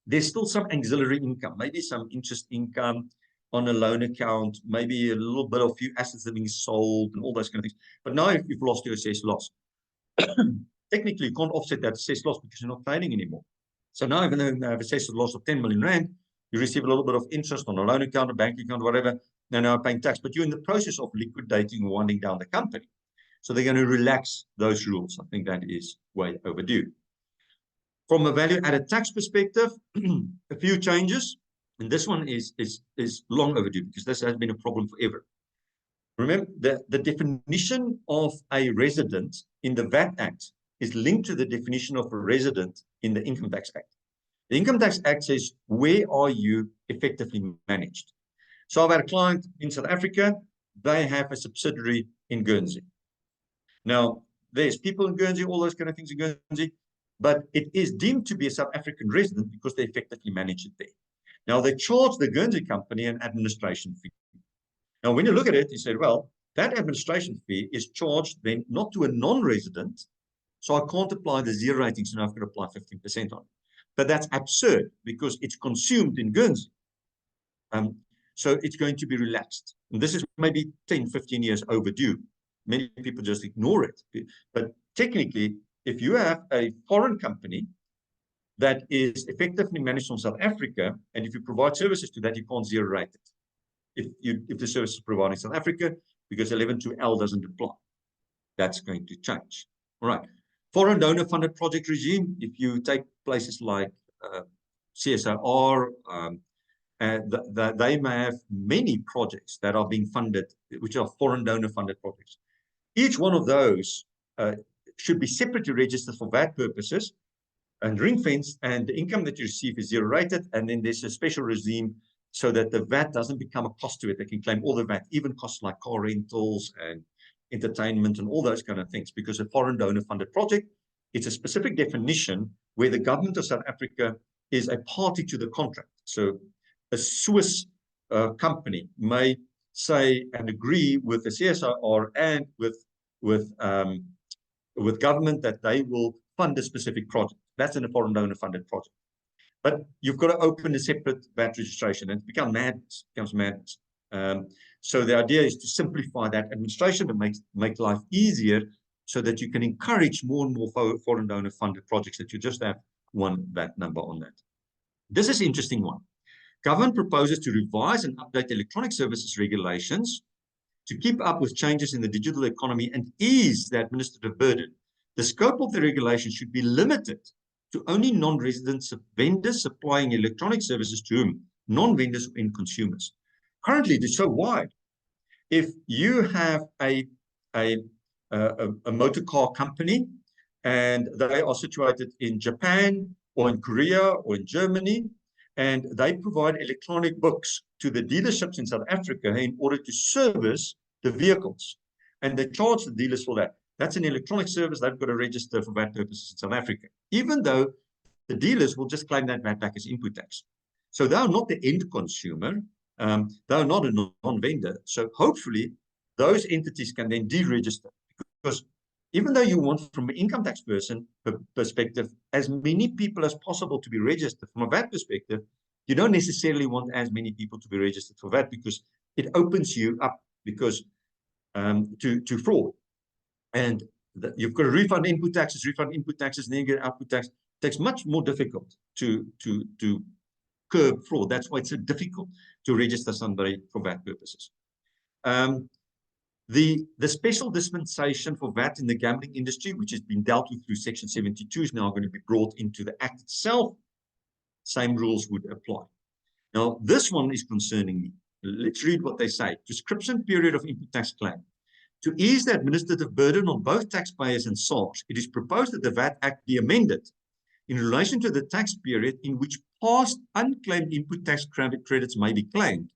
there's still some auxiliary income, maybe some interest income on a loan account, maybe a little bit of few assets that are being sold and all those kind of things. But now if you've lost your assessed loss, technically you can't offset that assessed loss because you're not trading anymore. So now even though you have assessed loss of 10 million rand, you receive a little bit of interest on a loan account, a bank account, whatever, and now paying tax. But you're in the process of liquidating or winding down the company. So they're going to relax those rules. I think that is way overdue. From a value-added tax perspective, a few changes, and this one is long overdue because this has been a problem forever. Remember, the definition of a resident in the VAT Act is linked to the definition of a resident in the Income Tax Act. The Income Tax Act says, where are you effectively managed? So I've had a client in South Africa, they have a subsidiary in Guernsey. Now, there's people in Guernsey, all those kind of things in Guernsey, but it is deemed to be a South African resident because they effectively manage it there. Now, they charge the Guernsey company an administration fee. Now, when you look at it, you say, well, that administration fee is charged then not to a non-resident, so I can't apply the zero rating, so now I've got to apply 15% on it. But that's absurd because it's consumed in Guernsey. So it's going to be relaxed. And this is maybe 10, 15 years overdue. Many people just ignore it. But technically, if you have a foreign company that is effectively managed from South Africa, and if you provide services to that, you can't zero rate it. If the service is provided in South Africa, because 11.2L doesn't apply. That's going to change. All right. Foreign donor funded project regime, if you take places like CSIR, they may have many projects that are being funded, which are foreign donor funded projects. Each one of those should be separately registered for VAT purposes and ring fenced, and the income that you receive is zero rated, and then there's a special regime so that the VAT doesn't become a cost to it. They can claim all the VAT, even costs like car rentals and entertainment and all those kind of things, because a foreign donor funded project, it's a specific definition where the government of South Africa is a party to the contract. So a Swiss company may say and agree with the CSIR and with government that they will fund a specific project. That's in a foreign donor funded project. But you've got to open a separate VAT registration, and it becomes madness. So the idea is to simplify that administration and make life easier so that you can encourage more and more foreign donor funded projects that you just have one VAT number on that. This is an interesting one. Government proposes to revise and update electronic services regulations to keep up with changes in the digital economy and ease the administrative burden. The scope of the regulation should be limited to only non-resident vendors supplying electronic services to whom non-vendors and consumers. Currently, it is so wide if you have a motor car company and they are situated in Japan or in Korea or in Germany, and they provide electronic books to the dealerships in South Africa in order to service the vehicles, and they charge the dealers for that. That's an electronic service. They've got to register for VAT purposes in South Africa, even though the dealers will just claim that VAT back as input tax. So they are not the end consumer. They are not a non-vendor. So hopefully those entities can then deregister, because even though you want from an income tax person perspective as many people as possible to be registered, from a VAT perspective, you don't necessarily want as many people to be registered for VAT, because it opens you up to fraud. And you've got to refund input taxes, and then you get output tax. It takes much more difficult to curb fraud. That's why it's so difficult to register somebody for VAT purposes. The special dispensation for VAT in the gambling industry, which has been dealt with through Section 72, is now going to be brought into the Act itself. Same rules would apply. Now, this one is concerning me. Let's read what they say. Prescription period of input tax claim. To ease the administrative burden on both taxpayers and SARS, it is proposed that the VAT Act be amended in relation to the tax period in which past unclaimed input tax credits may be claimed.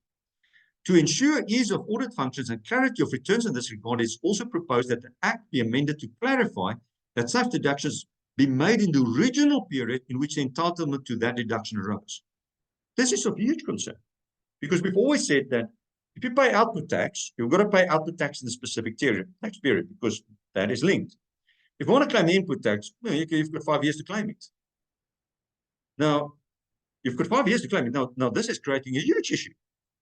To ensure ease of audit functions and clarity of returns in this regard, it is also proposed that the Act be amended to clarify that such deductions be made in the original period in which the entitlement to that deduction arose. This is of huge concern, because we've always said that if you pay output tax, you've got to pay output tax in the specific tax period, because that is linked. If you want to claim the input tax, well, you've got 5 years to claim it. Now, you've got 5 years to claim it. Now this is creating a huge issue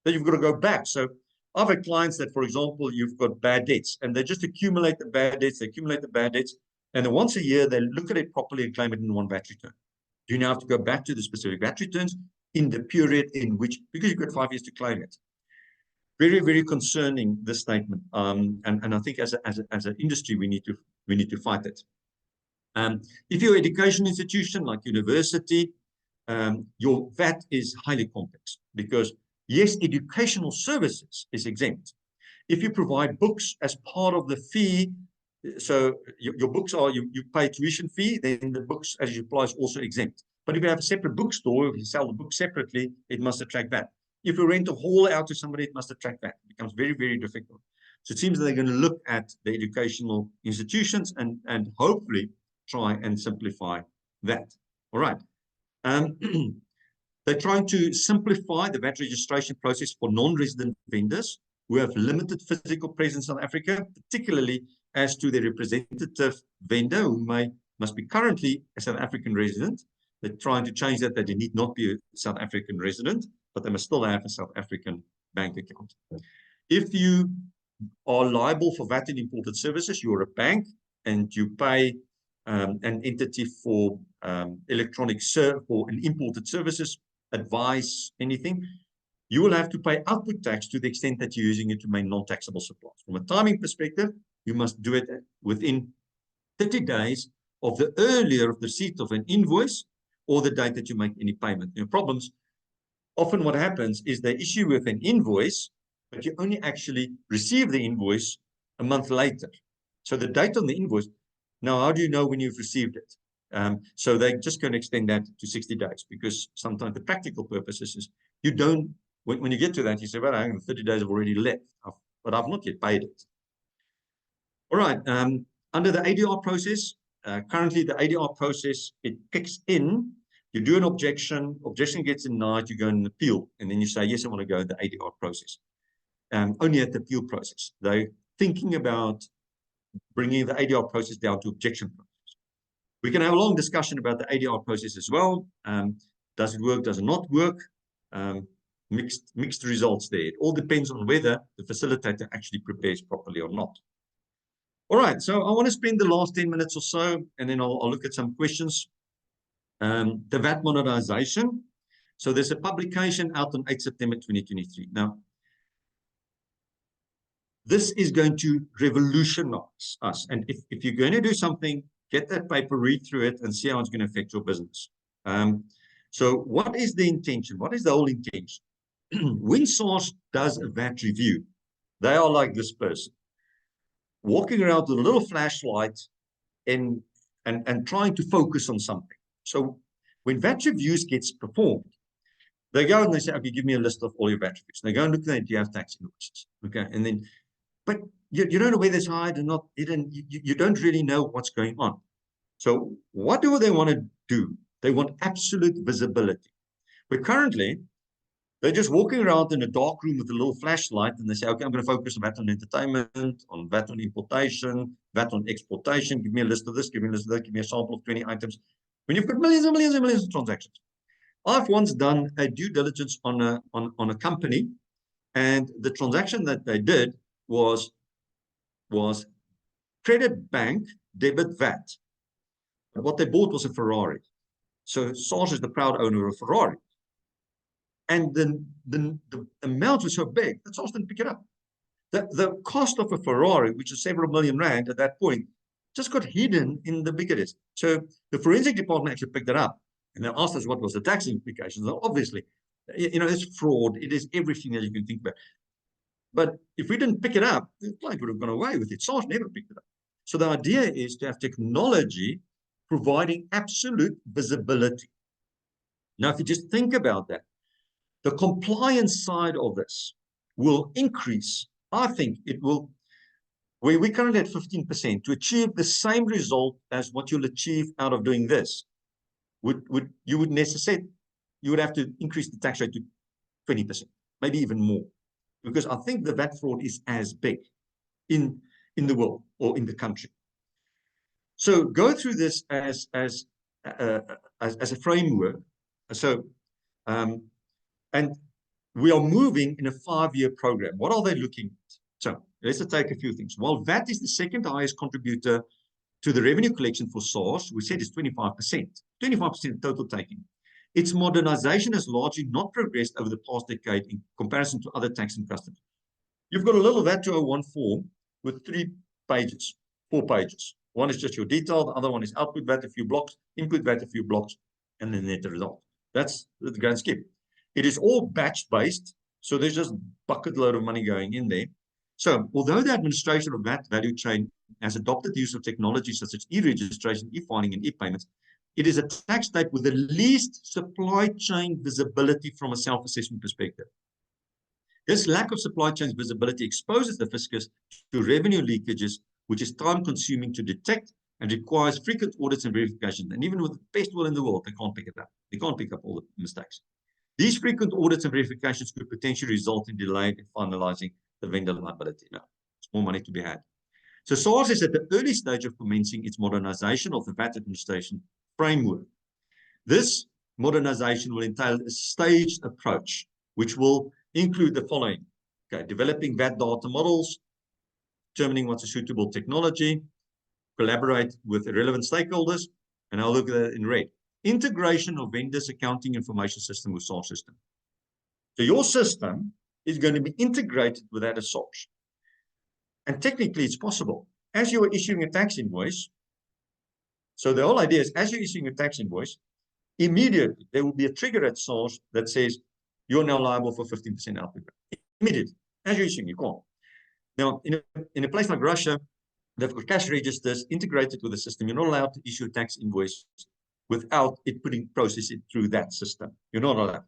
that you've got to go back. So I've had clients that, for example, you've got bad debts, and they just accumulate the bad debts, and then once a year, they look at it properly and claim it in one VAT return. You now have to go back to the specific VAT returns in the period in which, because you've got 5 years to claim it. Very, very concerning, this statement. And I think as an industry, we need to fight it. If you're an education institution like university, your VAT is highly complex, because yes, educational services is exempt. If you provide books as part of the fee, so your books are, you pay tuition fee, then the books as you apply is also exempt. But if you have a separate bookstore, if you sell the book separately, it must attract VAT. If you rent a hall out to somebody, it must attract VAT. It becomes very, very difficult. So it seems that they're going to look at the educational institutions and hopefully try and simplify that. All right. They're trying to simplify the VAT registration process for non-resident vendors who have limited physical presence in South Africa, particularly as to the representative vendor who must be currently a South African resident. They're trying to change that they need not be a South African resident, but they must still have a South African bank account. If you are liable for VAT in imported services, you're a bank and you pay an entity for electronic for an imported services, advice, anything, you will have to pay output tax to the extent that you're using it to make non-taxable supplies. From a timing perspective, you must do it within 30 days of the earlier of the receipt of an invoice or the date that you make any payment. Problems, often what happens is they issue with an invoice, but you only actually receive the invoice a month later. So the date on the invoice, now how do you know when you've received it? So they're just going to extend that to 60 days, because sometimes the practical purposes is you don't, when you get to that, you say, well, I have 30 days have already left, but I've not yet paid it. All right, under the ADR process, currently the ADR process, it kicks in, you do an objection gets denied, you go and appeal, and then you say, yes, I want to go the ADR process. Only at the appeal process. They're thinking about bringing the ADR process down to objection process. We can have a long discussion about the ADR process as well. Does it work? Does it not work? Mixed results there. It all depends on whether the facilitator actually prepares properly or not. All right, so I want to spend the last 10 minutes or so, and then I'll look at some questions. The VAT monetization. So there's a publication out on 8 September 2023. Now, this is going to revolutionize us. And if you're going to do something, get that paper, read through it, and see how it's going to affect your business. So what is the intention? What is the whole intention? When SARS does a VAT review, They are like this person, walking around with a little flashlight and trying to focus on something. So when VAT reviews gets performed, they go and they say, okay, give me a list of all your VAT reviews. They go and look at, do you have tax invoices? Okay, and then, but you don't know whether it's hide or not hidden. You don't really know what's going on. So what do they want to do? They want absolute visibility. But currently, they're just walking around in a dark room with a little flashlight, and they say, okay, I'm going to focus on VAT on entertainment, on VAT on importation, VAT on exportation. Give me a list of this, give me a list of that, give me a sample of 20 items. When you've got millions and millions and millions of transactions. I've once done a due diligence on a company, and the transaction that they did was credit bank, debit VAT. And what they bought was a Ferrari. So SARS is the proud owner of a Ferrari. And the amount was so big that SARS didn't pick it up. The cost of a Ferrari, which is several million rand at that point, just got hidden in the bigger list. So the forensic department actually picked it up. And they asked us what was the tax implications. Well, obviously, it's fraud. It is everything that you can think about. But if we didn't pick it up, the client would have gone away with it. SARS never picked it up. So the idea is to have technology providing absolute visibility. Now, if you just think about that, the compliance side of this will increase. I think it will, where we're currently at 15%, to achieve the same result as what you'll achieve out of doing this. You would have to increase the tax rate to 20%, maybe even more, because I think the VAT fraud is as big in the world or in the country. So go through this as a framework. So and we are moving in a 5-year program. What are they looking at? So let's take a few things. While VAT is the second highest contributor to the revenue collection for SARS, we said it's 25%, 25% total taking. Its modernization has largely not progressed over the past decade in comparison to other tax and customs. You've got a little VAT 201 form with 4 pages. One is just your detail, the other one is output VAT, a few blocks, input VAT, a few blocks, and then net result. That's the grand scheme. It is all batch-based, so there's just a bucket load of money going in there. So although the administration of VAT value chain has adopted the use of technology such as e-registration, e-filing, and e-payments, it is a tax type with the least supply chain visibility from a self-assessment perspective. This lack of supply chain visibility exposes the fiscus to revenue leakages, which is time-consuming to detect and requires frequent audits and verifications. And even with the best will in the world, they can't pick it up. They can't pick up all the mistakes. These frequent audits and verifications could potentially result in delay in finalizing the vendor liability. Now, there's more money to be had. So SARS is at the early stage of commencing its modernization of the VAT administration framework. This modernization will entail a staged approach, which will include the following. Okay, developing VAT data models, determining what's a suitable technology, collaborate with relevant stakeholders, and I'll look at that in red. Integration of vendors' accounting information system with SARS system. So your system is going to be integrated with that as SARS. And technically, it's possible. As you are issuing a tax invoice, so the whole idea is, as you're issuing a tax invoice, immediately there will be a trigger at SARS that says, you're now liable for 15% output. Immediately, as you're issuing, you can't. Now, in a place like Russia, they've got cash registers integrated with the system. You're not allowed to issue a tax invoice without it process it through that system. You're not allowed.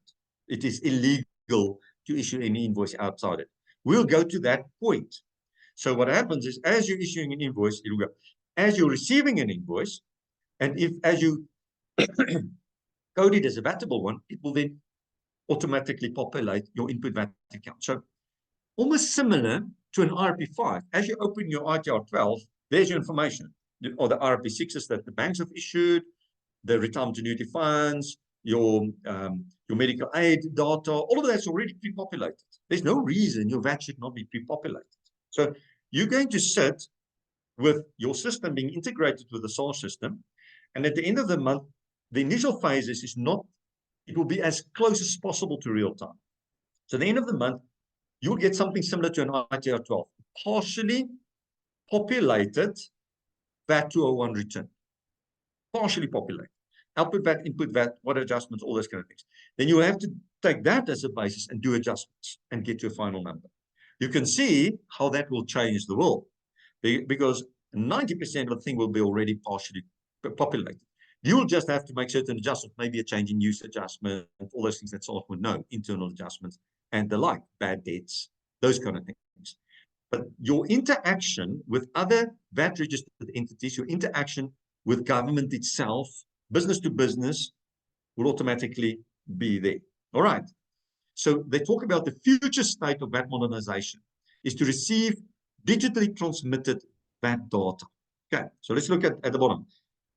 It is illegal to issue any invoice outside it. We'll go to that point. So what happens is, as you're issuing an invoice, it'll go. As you're receiving an invoice, and as you code it as a VATable one, it will then automatically populate your input VAT account. So almost similar to an RP5. As you open your ITR 12, there's your information, or the RP6s that the banks have issued, the retirement annuity funds, your medical aid data, all of that's already pre-populated. There's no reason your VAT should not be pre-populated. So you're going to sit with your system being integrated with the SARS system, and at the end of the month, the initial phases is not, it will be as close as possible to real time. So at the end of the month, you'll get something similar to an ITR 12, partially populated VAT 201 return. Partially populated. Output VAT, input VAT, what adjustments, all those kind of things. Then you have to take that as a basis and do adjustments and get to a final number. You can see how that will change the world, because 90% of the thing will be already partially populated. You'll just have to make certain adjustments, maybe a change in use adjustment, all those things that SARS would know, internal adjustments and the like, bad debts, those kind of things. But your interaction with other VAT registered entities, your interaction with government itself, business to business, will automatically be there. All right. So they talk about the future state of VAT modernization is to receive digitally transmitted VAT data. Okay, so let's look at the bottom.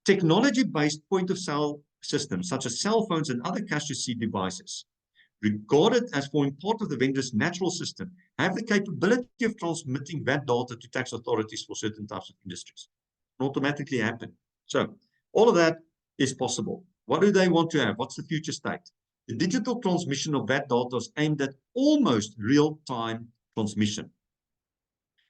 Technology-based point-of-sale systems, such as cell phones and other cash receipt devices, regarded as forming part of the vendor's natural system, have the capability of transmitting VAT data to tax authorities for certain types of industries. It automatically happen. So all of that is possible. What do they want to have? What's the future state? The digital transmission of VAT data is aimed at almost real-time transmission.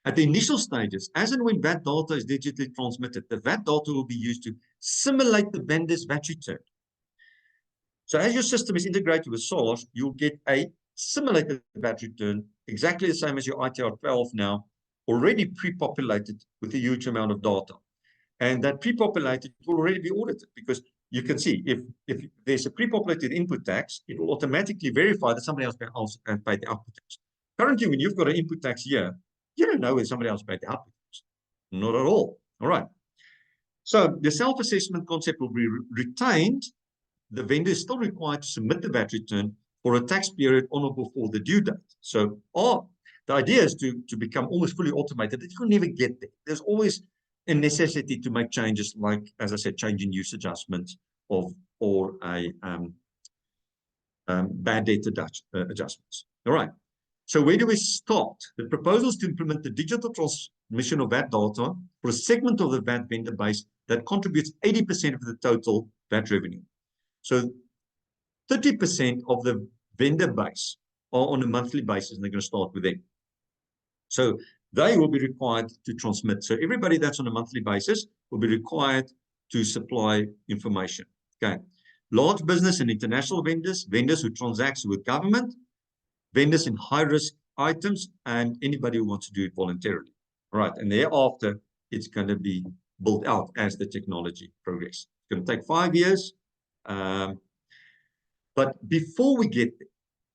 At the initial stages, as and when VAT data is digitally transmitted, the VAT data will be used to simulate the vendor's VAT return. So as your system is integrated with SARS, you'll get a simulated VAT return, exactly the same as your ITR 12 now, already pre-populated with a huge amount of data. And that pre-populated will already be audited, because you can see if there's a pre-populated input tax, it will automatically verify that somebody else has paid the output tax. Currently, when you've got an input tax here, you don't know whether somebody else paid the output tax. Not at all. All right. So the self-assessment concept will be retained. The vendor is still required to submit the VAT return for a tax period on or before the due date. So the idea is to become almost fully automated. It will never get there. There's always a necessity to make changes, like, as I said, change in use adjustments or a bad debt adjustments. All right. So where do we start? The proposal is to implement the digital transmission of VAT data for a segment of the VAT vendor base that contributes 80% of the total VAT revenue. So 30% of the vendor base are on a monthly basis, and they're going to start with them. So they will be required to transmit. So everybody that's on a monthly basis will be required to supply information. Okay. Large business and international vendors, vendors who transact with government, vendors in high-risk items, and anybody who wants to do it voluntarily. All right. And thereafter, it's going to be built out as the technology progresses. It's going to take 5 years. But before we get there,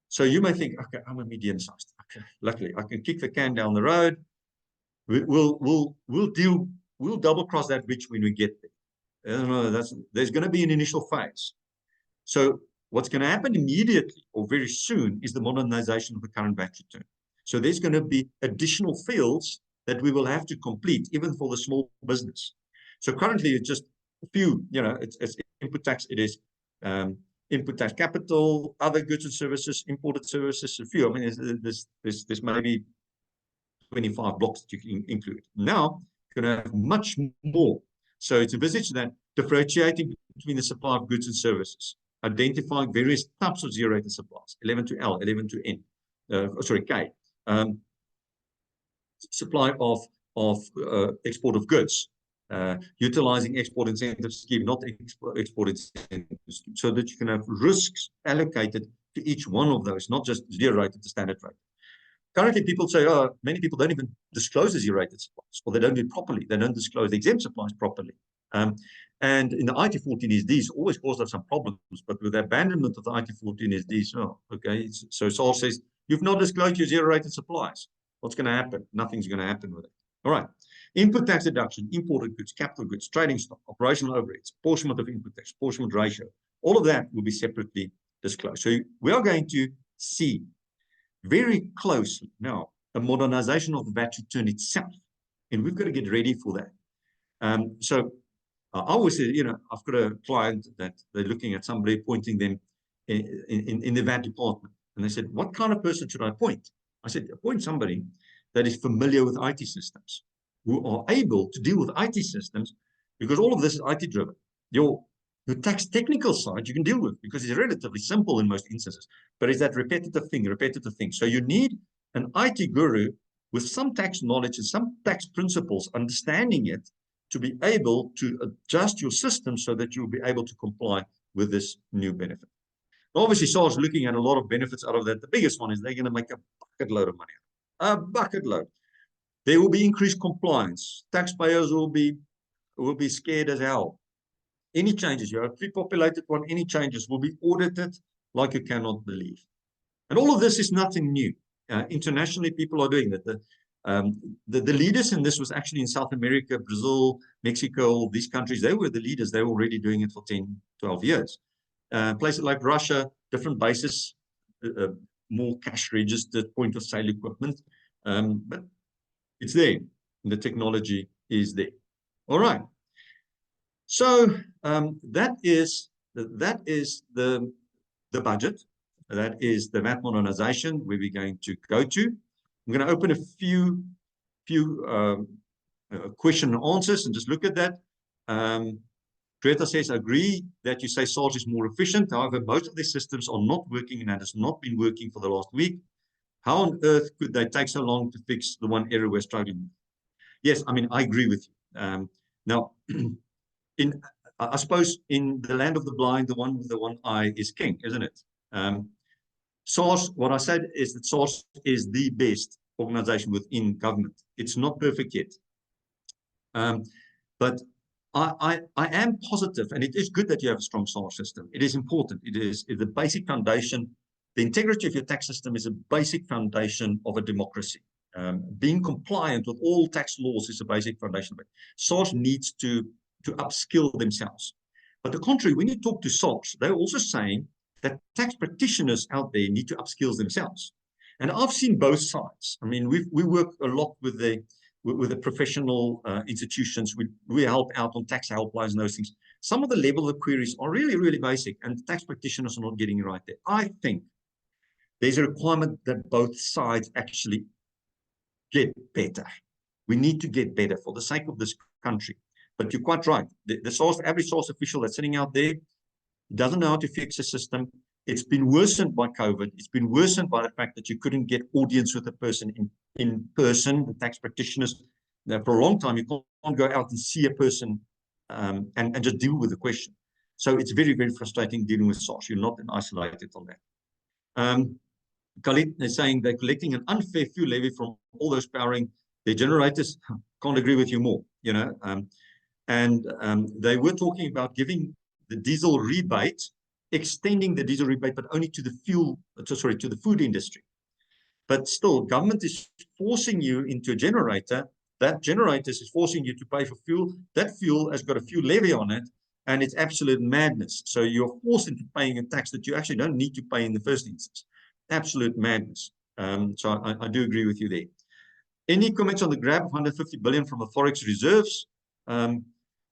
so you may think, okay, I'm a medium-sized. Okay, luckily, I can kick the can down the road. We'll double-cross that bridge when we get there. I don't know, there's going to be an initial phase. So what's going to happen immediately or very soon is the modernization of the current VAT return. So there's going to be additional fields that we will have to complete, even for the small business. So currently, it's just a few, it's input tax, it is input tax capital, other goods and services, imported services, a few. I mean, there's maybe 25 blocks that you can include. Now, you're going to have much more. So it's envisaged that differentiating between the supply of goods and services, identifying various types of zero-rated supplies, 11 to L, 11 to N, K, supply of export of goods, utilizing export incentive scheme, not export incentive scheme, so that you can have risks allocated to each one of those, not just zero-rated to standard rate. Currently, people say, oh, many people don't even disclose the zero-rated supplies, or they don't do it properly. They don't disclose the exempt supplies properly. And in the IT14 SDs always caused us some problems, but with the abandonment of the IT14 SDs, okay, so SARS says, you've not disclosed your zero-rated supplies. What's going to happen? Nothing's going to happen with it. All right. Input tax deduction, imported goods, capital goods, trading stock, operational overheads, apportionment of input tax, apportionment ratio, all of that will be separately disclosed. So we are going to see very closely now a modernization of the VAT return itself, and we've got to get ready for that. So I always say, I've got a client that they're looking at somebody appointing them in the VAT department, and they said, what kind of person should I appoint? I said, appoint somebody that is familiar with IT systems, who are able to deal with IT systems, because all of this is IT driven. Your tax technical side you can deal with because it's relatively simple in most instances, but it's that repetitive thing. So you need an IT guru with some tax knowledge and some tax principles, understanding it, to be able to adjust your system so that you'll be able to comply with this new benefit. Obviously, SARS is looking at a lot of benefits out of that. The biggest one is they're going to make a bucket load of money. a bucket load. There will be increased compliance. Taxpayers will be scared as hell. Any changes, you're a pre-populated one, any changes will be audited like you cannot believe. And all of this is nothing new. Internationally, people are doing that. The leaders in this was actually in South America, Brazil, Mexico, these countries. They were the leaders. They were already doing it for 10, 12 years. Places like Russia, different bases, more cash registered, point of sale equipment. But it's there. The technology is there. All right. So that is the budget. That is the VAT modernization where we're going to go to. I'm going to open a few question and answers and just look at that. Greta says, agree that you say SARS is more efficient. However, most of these systems are not working and that has not been working for the last week. How on earth could they take so long to fix the one area we're struggling with? Yes, I mean, I agree with you. Now, I suppose in the land of the blind, the one with the one eye is king, isn't it? SARS, what I said is that SARS is the best organization within government. It's not perfect yet. But I am positive, and it is good that you have a strong SARS system. It is important. It is the basic foundation. The integrity of your tax system is a basic foundation of a democracy. Being compliant with all tax laws is a basic foundation of it. SARS needs to upskill themselves. But the contrary, when you talk to SARS, they're also saying that tax practitioners out there need to upskill themselves. And I've seen both sides. I mean, we work a lot with the professional institutions. We help out on tax helplines and those things. Some of the level of queries are really, really basic, and the tax practitioners are not getting it right there. I think there's a requirement that both sides actually get better. We need to get better for the sake of this country. But you're quite right. The average SARS official that's sitting out there doesn't know how to fix the system. It's been worsened by COVID. It's been worsened by the fact that you couldn't get audience with a person in person, the tax practitioners. Now, for a long time, you can't go out and see a person and just deal with the question. So it's very, very frustrating dealing with SARS. You're not isolated on that. Khalid is saying they're collecting an unfair fuel levy from all those powering their generators. Can't agree with you more, you know. They were talking about giving the diesel rebate, extending the diesel rebate, but only to the to the food industry. But still, government is forcing you into a generator. That generator is forcing you to pay for fuel. That fuel has got a fuel levy on it, and it's absolute madness. So you're forced into paying a tax that you actually don't need to pay in the first instance. Absolute madness. So I do agree with you there. Any comments on the grab of 150 billion from the forex reserves?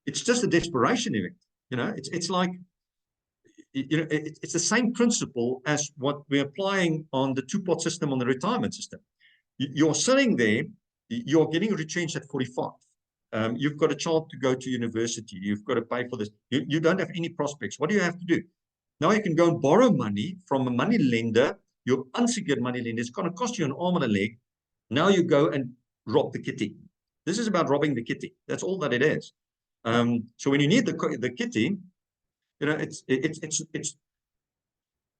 It's just a desperation event. You know, it's like, you know, it's the same principle as what we're applying on the two-pot system on the retirement system. You're sitting there, you're getting retrenched at 45. You've got a child to go to university. You've got to pay for this. You don't have any prospects. What do you have to do? Now you can go and borrow money from a money lender, your unsecured money lender. It's going to cost you an arm and a leg. Now you go and rob the kitty. This is about robbing the kitty. That's all that it is. So when you need the kitty, you know,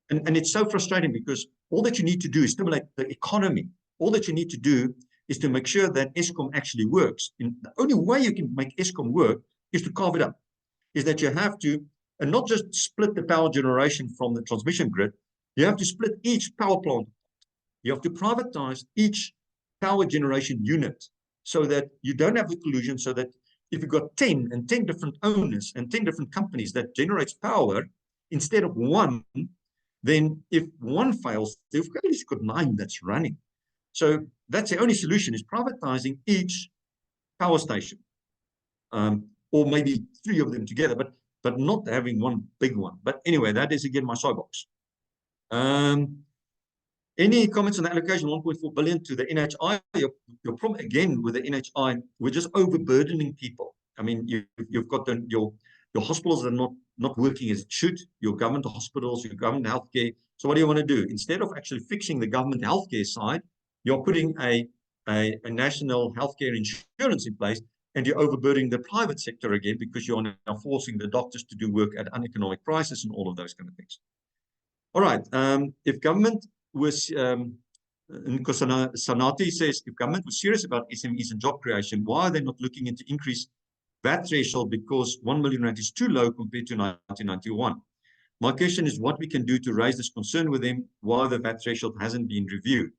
and it's so frustrating because all that you need to do is stimulate the economy. All that you need to do is to make sure that Eskom actually works. And the only way you can make Eskom work is to carve it up. Is that you have to, and not just split the power generation from the transmission grid, you have to split each power plant. You have to privatize each power generation unit so that you don't have the collusion, so that if you've got 10 different owners and 10 different companies that generates power instead of one, then if one fails, they've at least got 9 that's running. So that's the only solution, is privatizing each power station, or maybe 3 of them together, but not having one big one. But anyway, that is again my soapbox. Any comments on the allocation 1.4 billion to the NHI? Your problem again with the NHI, we're just overburdening people. I mean, you've got your hospitals that are not working as it should, your government hospitals, your government healthcare. So what do you want to do? Instead of actually fixing the government healthcare side, you're putting a national healthcare insurance in place, and you're overburdening the private sector again, because you're now forcing the doctors to do work at uneconomic prices and all of those kind of things. All right. If government was Sanati says, if government was serious about SMEs and job creation, why are they not looking into increase VAT threshold, because 1 million rand is too low compared to 1991? My question is what we can do to raise this concern with them while the VAT threshold hasn't been reviewed.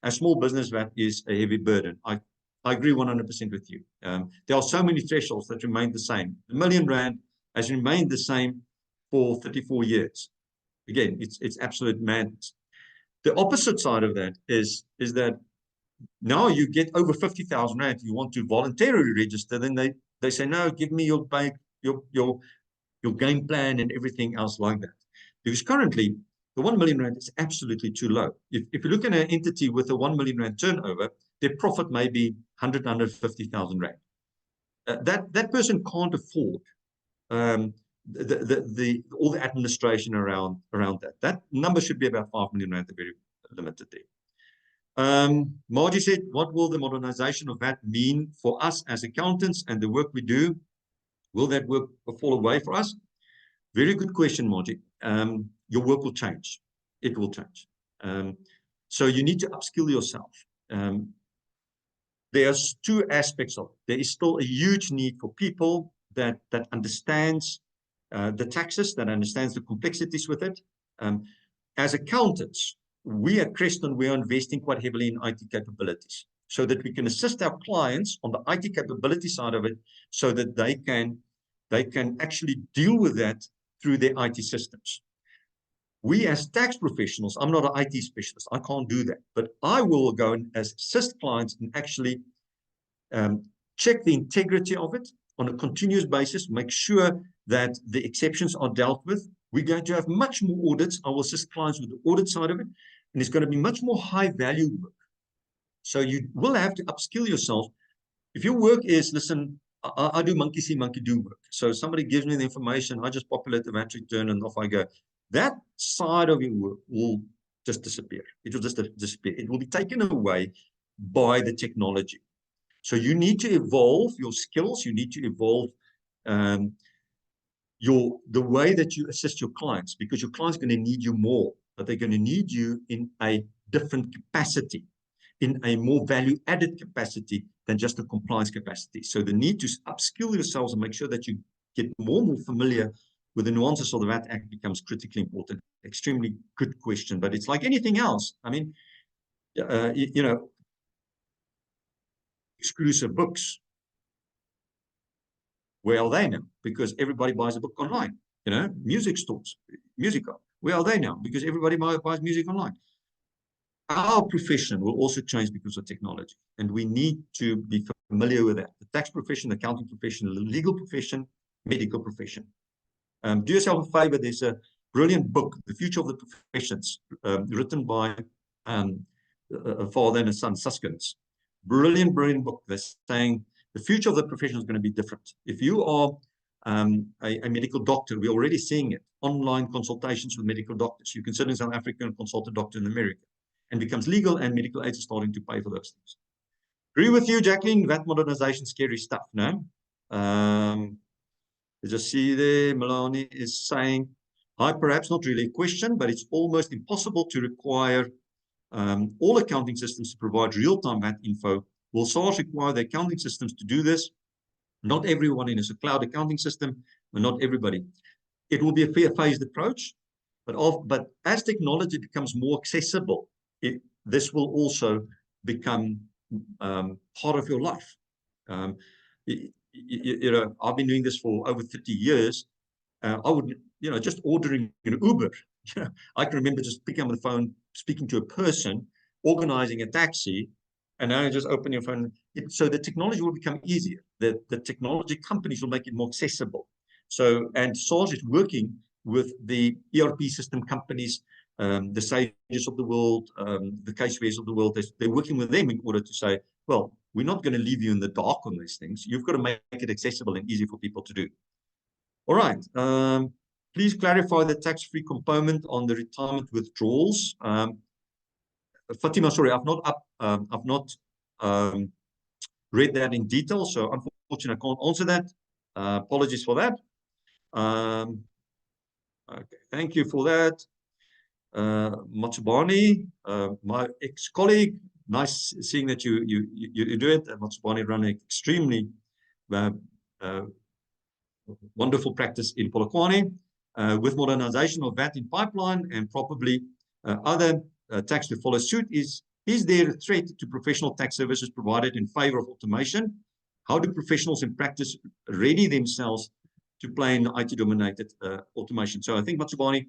A small business VAT is a heavy burden. I agree 100% with you. There are so many thresholds that remain the same. The million rand has remained the same for 34 years. Again, it's absolute madness. The opposite side of that is that now you get over 50,000 rand, you want to voluntarily register, then they say, no, give me your bank, your game plan and everything else like that. Because currently, the 1 million rand is absolutely too low. If you look at an entity with a 1 million rand turnover, their profit may be 100, 150,000 rand. That person can't afford all the administration around that. That number should be about 5 million rand, very limited there. Margie said, what will the modernization of that mean for us as accountants and the work we do? Will that work fall away for us? Very good question, Margie. Your work will change. It will change. So you need to upskill yourself. There's two aspects of it. There is still a huge need for people that understands the taxes, that understands the complexities with it. As accountants, we at Kreston, we are investing quite heavily in IT capabilities so that we can assist our clients on the IT capability side of it, so that they can actually deal with that through their IT systems. We as tax professionals, I'm not an IT specialist, I can't do that, but I will go and assist clients and actually check the integrity of it on a continuous basis, make sure that the exceptions are dealt with. We're going to have much more audits. I will assist clients with the audit side of it, and it's going to be much more high value work. So you will have to upskill yourself. If your work is, listen, I do monkey see, monkey do work. So somebody gives me the information, I just populate the VAT return and off I go. That side of your work will just disappear. It will just disappear. It will be taken away by the technology. So you need to evolve your skills. You need to evolve the way that you assist your clients, because your clients are going to need you more, but they're going to need you in a different capacity, in a more value-added capacity than just a compliance capacity. So the need to upskill yourselves and make sure that you get more and more familiar with the nuances of the VAT Act becomes critically important. Extremely good question, but it's like anything else. I mean, you know, exclusive books, where are they now? Because everybody buys a book online. You know, music stores, musical, where are they now? Because everybody buys music online. Our profession will also change because of technology, and we need to be familiar with that. The tax profession, the accounting profession, the legal profession, medical profession. Do yourself a favor, there's a brilliant book, The Future of the Professions, written by a father and a son, Suskins. Brilliant book. They're saying the future of the profession is going to be different. If you are a medical doctor, we're already seeing it, online consultations with medical doctors. You can sit in South Africa and consult a doctor in America, and becomes legal, and medical aids are starting to pay for those things. Agree with you, Jacqueline, VAT modernization, scary stuff, no? Just see there, Melanie is saying, hi, perhaps not really a question, but it's almost impossible to require all accounting systems to provide real-time VAT info. Will SARS require the accounting systems to do this? Not everyone is a cloud accounting system, but not everybody. It will be a phased approach, but as technology becomes more accessible, this will also become part of your life. You know, I've been doing this for over 30 years. I would, you know, just ordering an Uber. You know, I can remember just picking up the phone, speaking to a person, organizing a taxi, and now you just open your phone. So the technology will become easier. The technology companies will make it more accessible. So, and SARS is working with the ERP system companies, the Sages of the world, the Casewares of the world. They're working with them in order to say, well, we're not going to leave you in the dark on these things. You've got to make it accessible and easy for people to do. All right. Please clarify the tax-free component on the retirement withdrawals. Fatima, sorry, I've not read that in detail, so unfortunately I can't answer that. Apologies for that. Okay, thank you for that. Matsubani, my ex-colleague. Nice seeing that you do it. Matsubani run an extremely wonderful practice in Polokwane, with modernization of VAT in pipeline and probably other tax to follow suit. Is there a threat to professional tax services provided in favor of automation? How do professionals in practice ready themselves to play in IT-dominated automation? So I think, Matsubani,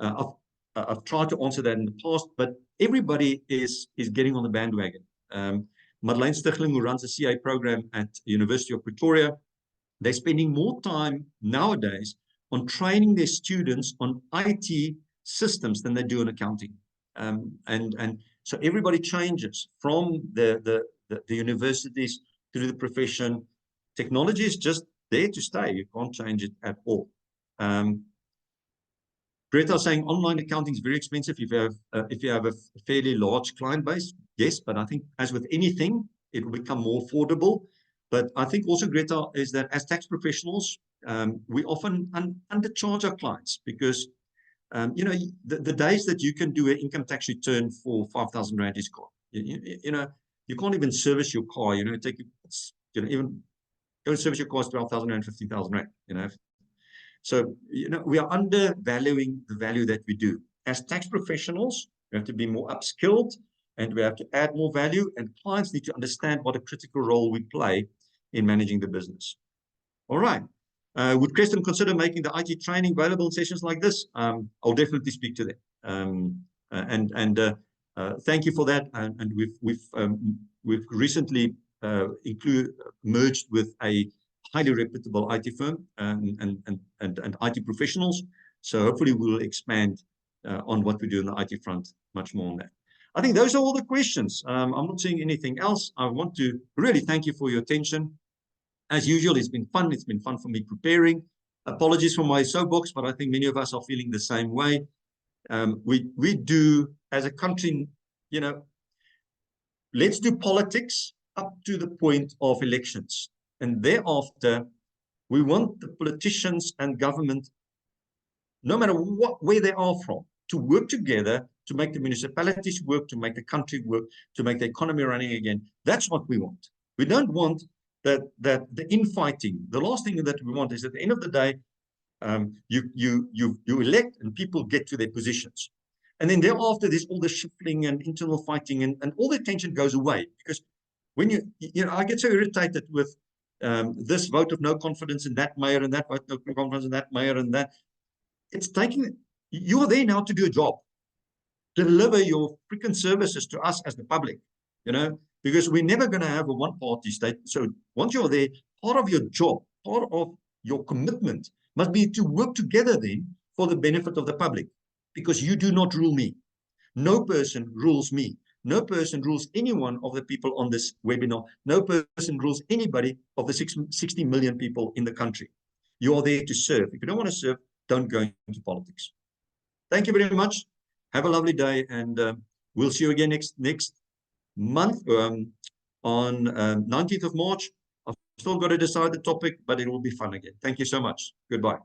I've tried to answer that in the past, but everybody is getting on the bandwagon. Madeleine Stichling, who runs the CA program at University of Pretoria, they're spending more time nowadays on training their students on IT systems than they do in accounting. And so everybody changes from the universities to the profession. Technology is just there to stay. You can't change it at all. Greta saying online accounting is very expensive if you have a fairly large client base. Yes, but I think as with anything, it will become more affordable. But I think also, Greta, is that as tax professionals, we often undercharge our clients because, you know, the days that you can do an income tax return for 5,000 Rand is gone. You know, you can't even service your car. You know, even go service your car is 12,000 Rand, 15,000 Rand. You know, so you know we are undervaluing the value that we do as tax professionals. We have to be more upskilled, and we have to add more value. And clients need to understand what a critical role we play in managing the business. All right. Would Kreston consider making the IT training available in sessions like this? I'll definitely speak to them. Thank you for that. And we've recently merged with a highly reputable IT firm and IT professionals. So hopefully we'll expand on what we do on the IT front much more on that. I think those are all the questions. I'm not seeing anything else. I want to really thank you for your attention. As usual, it's been fun. It's been fun for me preparing. Apologies for my soapbox, but I think many of us are feeling the same way. We do, as a country, you know, let's do politics up to the point of elections. And thereafter, we want the politicians and government, no matter where they are from, to work together to make the municipalities work, to make the country work, to make the economy running again. That's what we want. We don't want that the infighting. The last thing that we want is at the end of the day, you elect and people get to their positions. And then thereafter, there's all the shuffling and internal fighting, and all the tension goes away. Because when you know, I get so irritated with this vote of no confidence in that mayor and that vote of no confidence in that mayor and that. It's taking, you're there now to do a job. Deliver your freaking services to us as the public, you know, because we're never going to have a one-party state. So once you're there, part of your job, part of your commitment must be to work together then for the benefit of the public, because you do not rule me. No person rules me. No person rules any one of the people on this webinar. No person rules anybody of the 60 million people in the country. You are there to serve. If you don't want to serve, don't go into politics. Thank you very much. Have a lovely day, and we'll see you again next month on 19th of March. I've still got to decide the topic, but it will be fun again. Thank you so much. Goodbye.